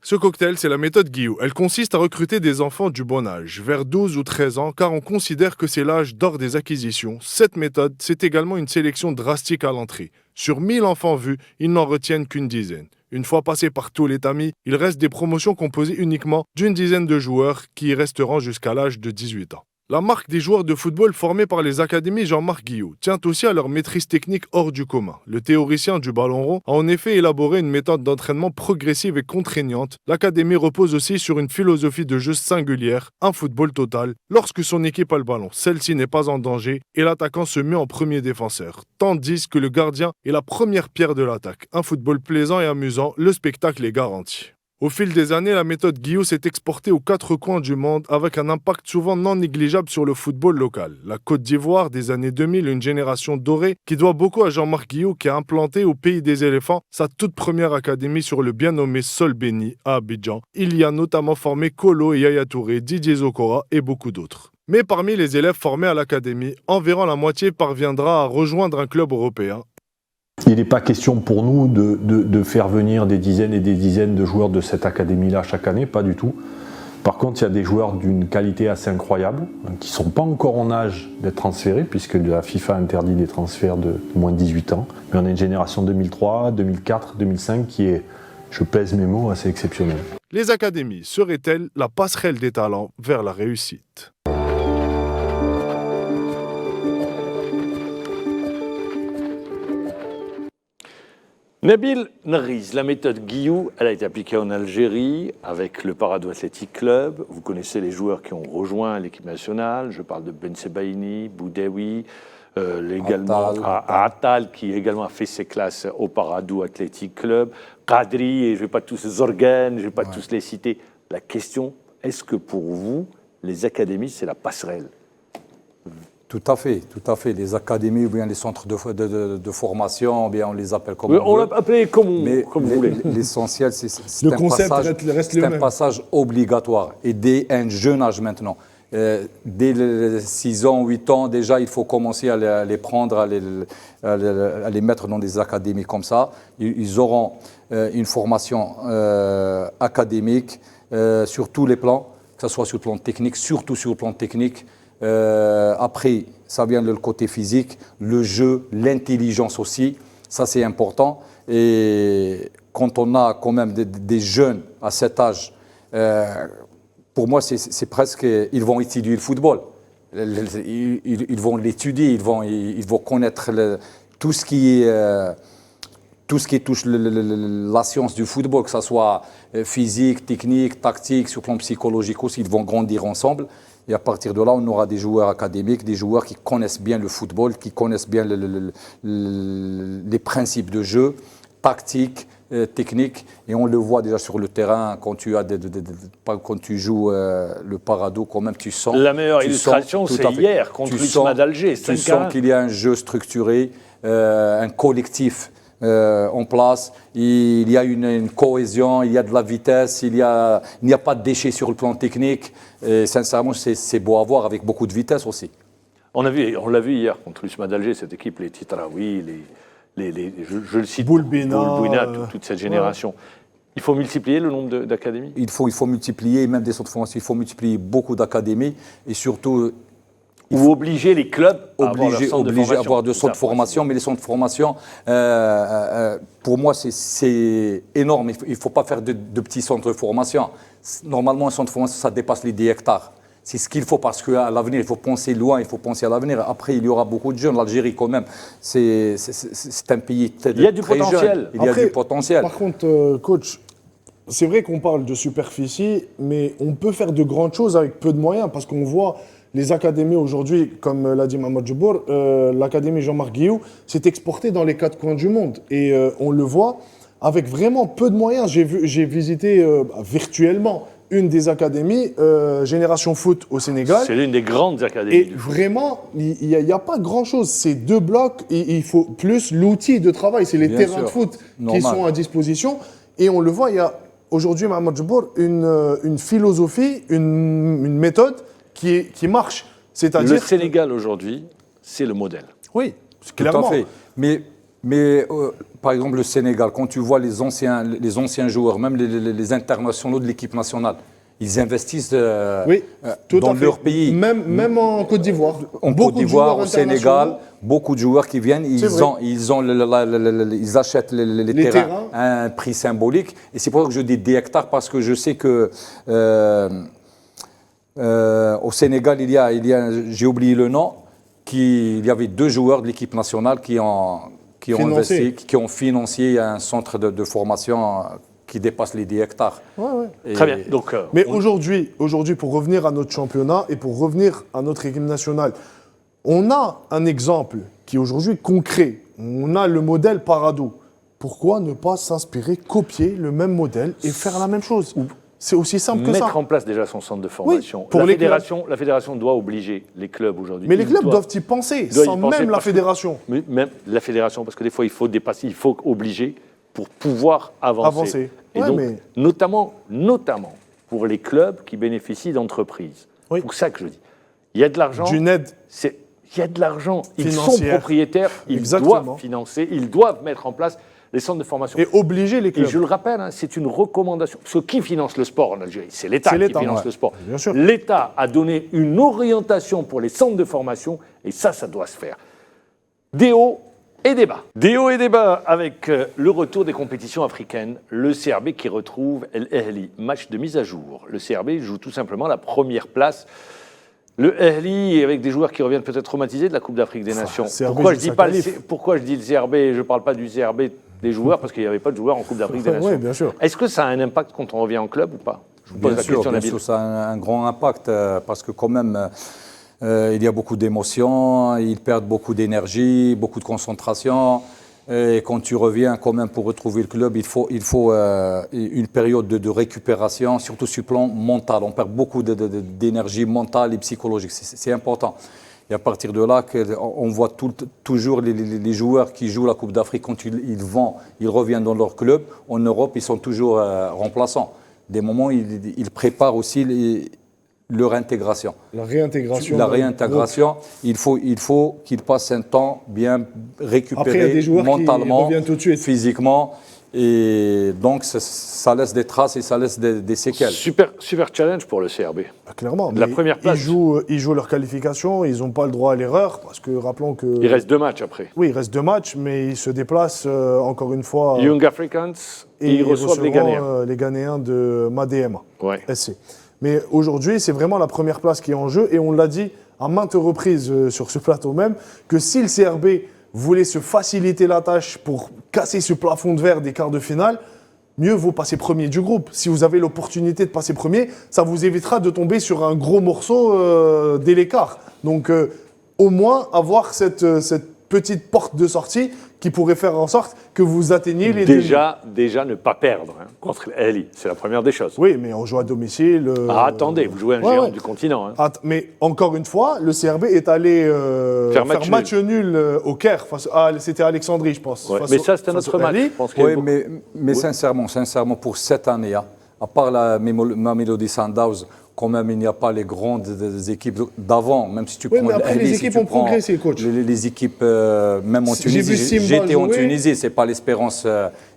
[SPEAKER 2] Ce cocktail, c'est la méthode Guillou. Elle consiste à recruter des enfants du bon âge, vers 12 ou 13 ans, car on considère que c'est l'âge d'or des acquisitions. Cette méthode, c'est également une sélection drastique à l'entrée. Sur 1000 enfants vus, ils n'en retiennent qu'une dizaine. Une fois passés par tous les tamis, il reste des promotions composées uniquement d'une dizaine de joueurs qui y resteront jusqu'à l'âge de 18 ans. La marque des joueurs de football formés par les académies Jean-Marc Guillot tient aussi à leur maîtrise technique hors du commun. Le théoricien du ballon rond a en effet élaboré une méthode d'entraînement progressive et contraignante. L'académie repose aussi sur une philosophie de jeu singulière, un football total. Lorsque son équipe a le ballon, celle-ci n'est pas en danger et l'attaquant se met en premier défenseur, tandis que le gardien est la première pierre de l'attaque. Un football plaisant et amusant, le spectacle est garanti. Au fil des années, la méthode Guillot s'est exportée aux 4 coins du monde avec un impact souvent non négligeable sur le football local. La Côte d'Ivoire des années 2000, une génération dorée qui doit beaucoup à Jean-Marc Guillot qui a implanté au Pays des Éléphants sa toute première académie sur le bien nommé Sol Béni à Abidjan. Il y a notamment formé Kolo et Yaya Touré, Didier Zokora et beaucoup d'autres. Mais parmi les élèves formés à l'académie, environ la moitié parviendra à rejoindre un club européen.
[SPEAKER 8] Il n'est pas question pour nous de faire venir des dizaines et des dizaines de joueurs de cette académie-là chaque année, pas du tout. Par contre, il y a des joueurs d'une qualité assez incroyable, qui ne sont pas encore en âge d'être transférés, puisque la FIFA interdit les transferts de moins de 18 ans. Mais on a une génération 2003, 2004, 2005 qui est, je pèse mes mots, assez exceptionnelle.
[SPEAKER 2] Les académies seraient-elles la passerelle des talents vers la réussite ?
[SPEAKER 1] Nabil Nariz, la méthode Guillou, elle a été appliquée en Algérie avec le Paradou Athletic Club. Vous connaissez les joueurs qui ont rejoint l'équipe nationale. Je parle de Ben Sebaini, Boudaoui, également Attal, qui également a fait ses classes au Paradou Athletic Club. Kadri, et je ne vais pas tous Zorgan, je ne vais pas tous les citer. La question, est-ce que pour vous, les académies, c'est la passerelle?
[SPEAKER 4] Tout à fait, tout à fait. Les académies ou bien les centres de formation, ou bien on les appelle comme
[SPEAKER 1] On
[SPEAKER 4] on
[SPEAKER 1] l'a
[SPEAKER 4] veut.
[SPEAKER 1] appelé comme vous voulez.
[SPEAKER 4] L'essentiel, c'est
[SPEAKER 2] Le
[SPEAKER 4] un
[SPEAKER 2] concept
[SPEAKER 4] passage,
[SPEAKER 2] reste
[SPEAKER 4] c'est
[SPEAKER 2] le
[SPEAKER 4] un
[SPEAKER 2] même.
[SPEAKER 4] passage obligatoire. Et dès un jeune âge maintenant, dès les 6 ans, 8 ans, déjà, il faut commencer à les prendre, à les mettre dans des académies comme ça. Ils auront une formation académique sur tous les plans, que ce soit sur le plan technique, surtout sur le plan technique. Après, ça vient le côté physique, le jeu, l'intelligence aussi. Ça, c'est important. Et quand on a quand même des jeunes à cet âge, pour moi, c'est presque... Ils vont étudier le football. Ils vont l'étudier, ils vont connaître tout ce qui touche la science du football, que ce soit physique, technique, tactique, sur le plan psychologique aussi. Ils vont grandir ensemble. Et à partir de là, on aura des joueurs académiques, des joueurs qui connaissent bien le football, qui connaissent bien les principes de jeu, tactique, technique. Et on le voit déjà sur le terrain, quand tu joues le Paradou, quand même, tu sens...
[SPEAKER 1] La meilleure illustration, c'est hier, contre l'USMA d'Alger.
[SPEAKER 4] Tu sens qu'il y a un jeu structuré, un collectif en place, il y a une cohésion, il y a de la vitesse, il n'y a pas de déchets sur le plan technique. Et sincèrement, c'est beau à voir, avec beaucoup de vitesse aussi.
[SPEAKER 1] On l'a vu hier contre l'USMA d'Alger, cette équipe, les Titraoui, je le cite,
[SPEAKER 2] Boulbina,
[SPEAKER 1] toute cette génération. Ouais. Il faut multiplier le nombre d'académies.
[SPEAKER 4] Il faut multiplier, même des centres de formation, il faut multiplier beaucoup d'académies et surtout...
[SPEAKER 1] Ou obliger les clubs à avoir
[SPEAKER 4] de centres de formation, mais les centres de formation, pour moi, c'est énorme. Il ne faut pas faire de petits centres de formation. Normalement, un centre de formation, ça dépasse les 10 hectares. C'est ce qu'il faut parce qu'à l'avenir, il faut penser loin, il faut penser à l'avenir. Après, il y aura beaucoup de jeunes. L'Algérie, quand même, c'est un pays très jeune.
[SPEAKER 1] Il y a du potentiel.
[SPEAKER 4] Il y a du potentiel.
[SPEAKER 2] Par contre, coach, c'est vrai qu'on parle de superficie, mais on peut faire de grandes choses avec peu de moyens parce qu'on voit... Les académies aujourd'hui, comme l'a dit Mahmoud Djibour, l'académie Jean-Marc Guillou s'est exportée dans les 4 coins du monde. Et on le voit avec vraiment peu de moyens. J'ai visité virtuellement une des académies, Génération Foot au Sénégal.
[SPEAKER 1] C'est l'une des grandes académies.
[SPEAKER 2] Et vraiment, il n'y a pas grand-chose. C'est 2 blocs. Il faut plus l'outil de travail. C'est les terrains de foot qui sont à disposition. Et on le voit, il y a aujourd'hui, Mahmoud Djibour, une philosophie, une méthode qui marche. C'est-à-dire
[SPEAKER 1] le Sénégal aujourd'hui, c'est le modèle.
[SPEAKER 2] Oui,
[SPEAKER 4] clairement. Tout à fait. Mais par exemple, le Sénégal, quand tu vois les anciens joueurs, même les internationaux de l'équipe nationale, ils investissent dans leur pays.
[SPEAKER 2] Même en Côte d'Ivoire.
[SPEAKER 4] En Côte d'Ivoire, au Sénégal, beaucoup de joueurs qui viennent, ils achètent les terrains à un prix symbolique. Et c'est pour ça que je dis des hectares, parce que je sais que... au Sénégal, il y a j'ai oublié le nom, il y avait 2 joueurs de l'équipe nationale qui ont investi, qui ont financé un centre de formation qui dépasse les 10 hectares.
[SPEAKER 2] Ouais.
[SPEAKER 1] Très bien. Donc,
[SPEAKER 2] mais aujourd'hui, pour revenir à notre championnat et pour revenir à notre équipe nationale, on a un exemple qui est aujourd'hui concret. On a le modèle Paradou. Pourquoi ne pas s'inspirer, copier le même modèle et faire la même chose ? C'est aussi simple que ça.
[SPEAKER 1] Mettre en place déjà son centre de formation.
[SPEAKER 2] Oui, pour
[SPEAKER 1] la fédération doit obliger les clubs aujourd'hui.
[SPEAKER 2] Mais les clubs doivent y penser, sans même la fédération.
[SPEAKER 1] Même la fédération, parce que des fois, il faut dépasser, il faut obliger pour pouvoir avancer. Et donc, notamment pour les clubs qui bénéficient d'entreprises. C'est pour ça que je dis, il y a de l'argent.
[SPEAKER 2] D'une aide.
[SPEAKER 1] Il y a de l'argent. Ils sont propriétaires, ils doivent financer, ils doivent mettre en place les centres de formation.
[SPEAKER 2] Et obliger les clubs.
[SPEAKER 1] Et je le rappelle, c'est une recommandation. Parce que qui finance le sport en Algérie ? C'est l'État qui finance le sport.
[SPEAKER 2] Bien sûr.
[SPEAKER 1] L'État a donné une orientation pour les centres de formation, et ça doit se faire. Des hauts et des bas. Des hauts et des bas avec le retour des compétitions africaines. Le CRB qui retrouve El Ahly. Match de mise à jour. Le CRB joue tout simplement la première place. Le Ahly, avec des joueurs qui reviennent peut-être traumatisés de la Coupe d'Afrique des Nations. Pourquoi je dis le CRB ? Je ne parle pas du CRB des joueurs, parce qu'il n'y avait pas de joueurs en Coupe d'Afrique des Nations.
[SPEAKER 2] Oui, bien sûr.
[SPEAKER 1] Est-ce que ça a un impact quand on revient en club ou pas? Je vous pose
[SPEAKER 4] Bien
[SPEAKER 1] la
[SPEAKER 4] sûr,
[SPEAKER 1] question,
[SPEAKER 4] bien
[SPEAKER 1] Nabil.
[SPEAKER 4] sûr, ça a un grand impact parce que quand même, il y a beaucoup d'émotions, ils perdent beaucoup d'énergie, beaucoup de concentration. Et quand tu reviens quand même pour retrouver le club, il faut une période de récupération, surtout sur le plan mental. On perd beaucoup d'énergie mentale et psychologique. C'est important. Et à partir de là, on voit toujours les joueurs qui jouent la Coupe d'Afrique, quand ils reviennent dans leur club, en Europe, ils sont toujours remplaçants. Des moments, ils préparent aussi leur intégration.
[SPEAKER 2] La réintégration.
[SPEAKER 4] La réintégration, il faut qu'ils passent un temps bien récupéré
[SPEAKER 2] Après, il y a des joueurs
[SPEAKER 4] mentalement,
[SPEAKER 2] qui reviennent tout de suite.
[SPEAKER 4] physiquement. Et donc, ça laisse des traces et ça laisse des séquelles.
[SPEAKER 1] Super challenge pour le CRB.
[SPEAKER 2] Clairement.
[SPEAKER 1] La
[SPEAKER 2] mais
[SPEAKER 1] première place.
[SPEAKER 2] Ils jouent leur qualification, ils n'ont pas le droit à l'erreur, parce que rappelons que...
[SPEAKER 1] Il reste 2 matchs après.
[SPEAKER 2] Oui, il reste 2 matchs, mais ils se déplacent encore une fois...
[SPEAKER 1] Young Africans, et ils reçoivent les
[SPEAKER 2] recevront,
[SPEAKER 1] Ghanéens.
[SPEAKER 2] les Ghanéens de Madema,
[SPEAKER 1] Ouais.
[SPEAKER 2] SC. Mais aujourd'hui, c'est vraiment la première place qui est en jeu, et on l'a dit à maintes reprises sur ce plateau même, que si le CRB voulait se faciliter la tâche pour casser ce plafond de verre des quarts de finale, mieux vaut passer premier du groupe. Si vous avez l'opportunité de passer premier, ça vous évitera de tomber sur un gros morceau dès l'écart. Donc au moins avoir cette petite porte de sortie qui pourrait faire en sorte que vous atteigniez les
[SPEAKER 1] Déjà ne pas perdre contre l'Ali. C'est la première des choses.
[SPEAKER 2] Oui, mais on joue à domicile.
[SPEAKER 1] Ah, attendez, vous jouez un géant du continent. Hein.
[SPEAKER 2] Mais encore une fois, le CRB est allé faire match nul au Caire. C'était Alexandrie, je pense.
[SPEAKER 1] Ouais, mais ça, c'était un autre match. Je pense qu'il y a
[SPEAKER 4] Oui,
[SPEAKER 1] beaucoup-
[SPEAKER 4] mais sincèrement, pour cette année, à part la Mamelodi Sundowns, quand même, il n'y a pas les grandes équipes d'avant, même si tu
[SPEAKER 2] Oui,
[SPEAKER 4] prends
[SPEAKER 2] mais après,
[SPEAKER 4] l'Ahly,
[SPEAKER 2] les
[SPEAKER 4] si
[SPEAKER 2] équipes
[SPEAKER 4] tu
[SPEAKER 2] ont
[SPEAKER 4] prends
[SPEAKER 2] progressé, coach.
[SPEAKER 4] Les équipes, même en
[SPEAKER 2] J'ai vu
[SPEAKER 4] Tunisie,
[SPEAKER 2] Simba
[SPEAKER 4] j'étais en
[SPEAKER 2] jouer.
[SPEAKER 4] Tunisie, c'est pas l'Espérance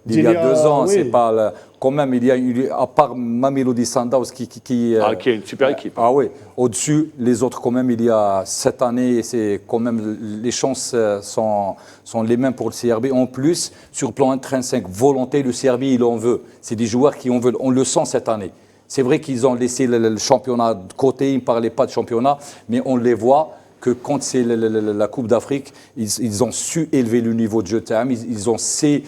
[SPEAKER 4] d'il y a 2 ans,
[SPEAKER 2] oui.
[SPEAKER 4] c'est pas quand même, il y a à part Mamelodi Sundowns qui
[SPEAKER 1] est une super équipe.
[SPEAKER 4] Ah oui, au-dessus, les autres quand même, il y a cette année, c'est quand même, les chances sont les mêmes pour le CRB. En plus, sur le plan intrinsèque, volonté, le CRB, il en veut. C'est des joueurs qui en veulent, on le sent cette année. C'est vrai qu'ils ont laissé le championnat de côté, ils ne parlaient pas de championnat, mais on les voit que quand c'est la Coupe d'Afrique, ils ont su élever le niveau de jeu de terme, ils ont su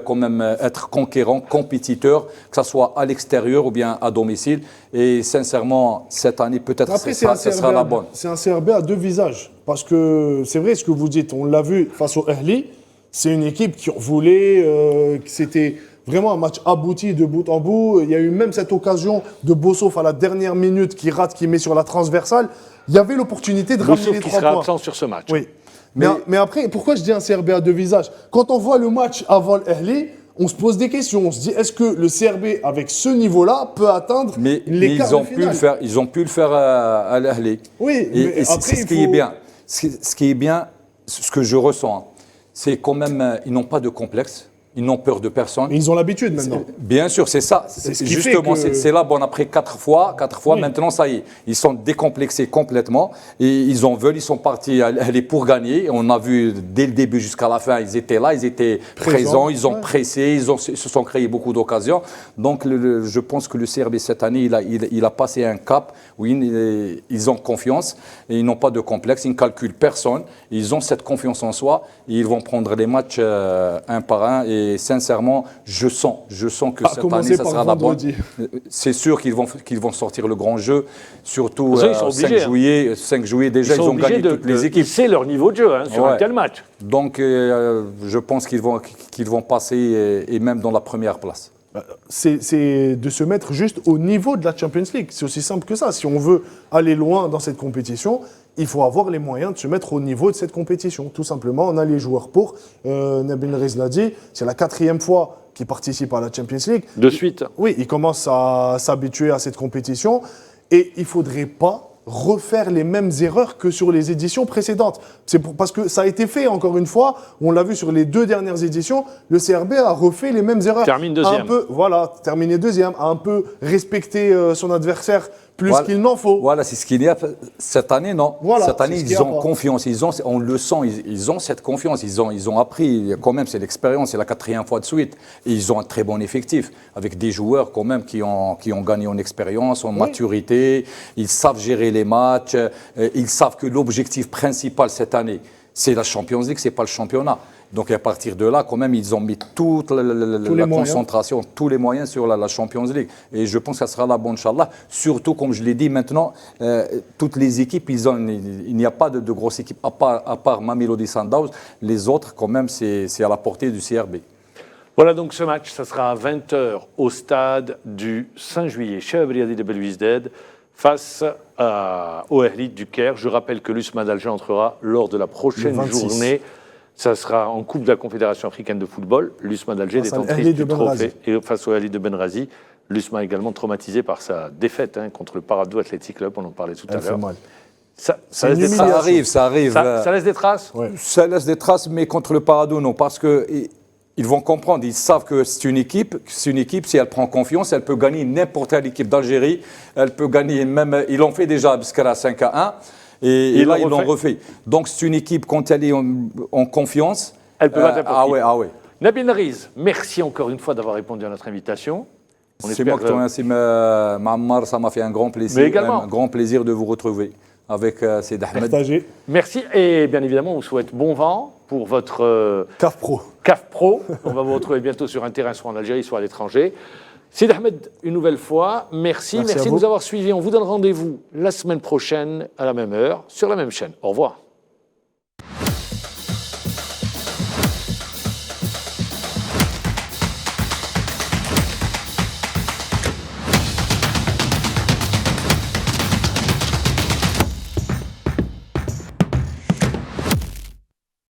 [SPEAKER 4] quand même être conquérants, compétiteurs, que ce soit à l'extérieur ou bien à domicile. Et sincèrement, cette année, peut-être que ça sera la bonne.
[SPEAKER 2] C'est un CRB à 2 visages. Parce que c'est vrai ce que vous dites, on l'a vu face au Ahly, c'est une équipe qui voulait, que c'était vraiment un match abouti de bout en bout. Il y a eu même cette occasion de Bossoff à la dernière minute qui rate, qui met sur la transversale. Il y avait l'opportunité de ramener les
[SPEAKER 1] qui
[SPEAKER 2] 3
[SPEAKER 1] sera
[SPEAKER 2] points.
[SPEAKER 1] absent sur ce match.
[SPEAKER 2] Oui. Mais après, pourquoi je dis un CRB à 2 visages? Quand on voit le match avant l'Ahly, on se pose des questions. On se dit, est-ce que le CRB, avec ce niveau-là, peut atteindre les quarts de finale?
[SPEAKER 4] Ils ont pu le faire à l'Ahly.
[SPEAKER 2] Oui,
[SPEAKER 4] et c'est ce qui est bien. Ce qui est bien, ce que je ressens, c'est quand même, ils n'ont pas de complexe. Ils n'ont peur de personne.
[SPEAKER 2] Mais ils ont l'habitude maintenant.
[SPEAKER 4] Bien sûr, c'est ça. Justement, c'est là, bon, après 4 fois, oui. Maintenant, ça y est. Ils sont décomplexés complètement. Et ils sont partis aller pour gagner. On a vu dès le début jusqu'à la fin, ils étaient là, ils étaient présents, ils ont pressé, ils se sont créés beaucoup d'occasions. Donc, je pense que le CRB, cette année, il a passé un cap où ils ont confiance et ils n'ont pas de complexe, ils ne calculent personne. Ils ont cette confiance en soi et ils vont prendre les matchs un par un. Et sincèrement, je sens que cette année, ça sera la bonne. C'est sûr qu'ils vont sortir le grand jeu, surtout 5 juillet déjà, ils ont gagné toutes les équipes.
[SPEAKER 1] C'est leur niveau de jeu sur un tel match.
[SPEAKER 4] Donc, je pense qu'ils vont passer et même dans la première place.
[SPEAKER 2] C'est de se mettre juste au niveau de la Champions League. C'est aussi simple que ça. Si on veut aller loin dans cette compétition, il faut avoir les moyens de se mettre au niveau de cette compétition. Tout simplement, on a les joueurs pour. Nabil Riz l'a dit, c'est la 4e fois qu'il participe à la Champions League.
[SPEAKER 1] De suite.
[SPEAKER 2] Oui, il commence à s'habituer à cette compétition. Et il ne faudrait pas refaire les mêmes erreurs que sur les éditions précédentes. Parce que ça a été fait, encore une fois, on l'a vu sur les 2 dernières éditions, le CRB a refait les mêmes erreurs.
[SPEAKER 1] Termine 2e.
[SPEAKER 2] Terminé 2e, a un peu respecté son adversaire plus qu'il n'en faut.
[SPEAKER 4] Voilà, c'est ce qu'il y a. Cette année, non.
[SPEAKER 2] Voilà,
[SPEAKER 4] cette année, ils ont confiance. On le sent, ils ont cette confiance. Ils ont appris, quand même, c'est l'expérience, c'est la 4e fois de suite. Et ils ont un très bon effectif, avec des joueurs, quand même, qui ont gagné en expérience, en maturité. Ils savent gérer les matchs. Ils savent que l'objectif principal cette année, c'est la Champions League, c'est pas le championnat. Donc à partir de là, quand même, ils ont mis toute la concentration, tous les moyens sur la Champions League. Et je pense que ça sera là, bon, Inch'Allah. Surtout, comme je l'ai dit maintenant, toutes les équipes, il n'y a pas de grosse équipe, à part Mamelodi Sundowns. Les autres, quand même, c'est à la portée du CRB.
[SPEAKER 1] Voilà donc ce match, ça sera à 20h au stade du 5 juillet, chez Abriadi de Belouizdad, face au Ahli du Caire. Je rappelle que l'USMA d'Alger entrera lors de la prochaine journée. Ça sera en Coupe de la Confédération africaine de football. L'USMA d'Alger détentrice du trophée. Et face au Ahli de Benrazi, l'USMA également traumatisé par sa défaite contre le Paradou Athletic Club, on en parlait tout à l'heure. Ça laisse des traces.
[SPEAKER 4] Ça arrive.
[SPEAKER 1] Ça laisse des traces.
[SPEAKER 4] Ça laisse des traces, mais contre le Paradou, non. Parce que... Ils vont comprendre, ils savent que c'est une équipe, si elle prend confiance, elle peut gagner n'importe quelle équipe d'Algérie, elle peut gagner même, ils l'ont fait déjà jusqu'à 5-1, et là ils l'ont refait. Donc c'est une équipe, quand elle est en confiance,
[SPEAKER 1] elle peut battre n'importe qui.
[SPEAKER 4] Ah ouais.
[SPEAKER 1] Nabil Nariz, merci encore une fois d'avoir répondu à notre invitation.
[SPEAKER 4] C'est moi qui te remercie, Mammar, ça m'a fait un grand plaisir, un grand plaisir de vous retrouver avec Seyd Ahmed.
[SPEAKER 2] Partagé.
[SPEAKER 1] Merci, et bien évidemment, on vous souhaite bon vent pour votre
[SPEAKER 2] CAF Pro.
[SPEAKER 1] CAF Pro. On va vous retrouver bientôt sur un terrain, soit en Algérie, soit à l'étranger. Seyd Ahmed, une nouvelle fois, merci de nous avoir suivis. On vous donne rendez-vous la semaine prochaine à la même heure, sur la même chaîne. Au revoir.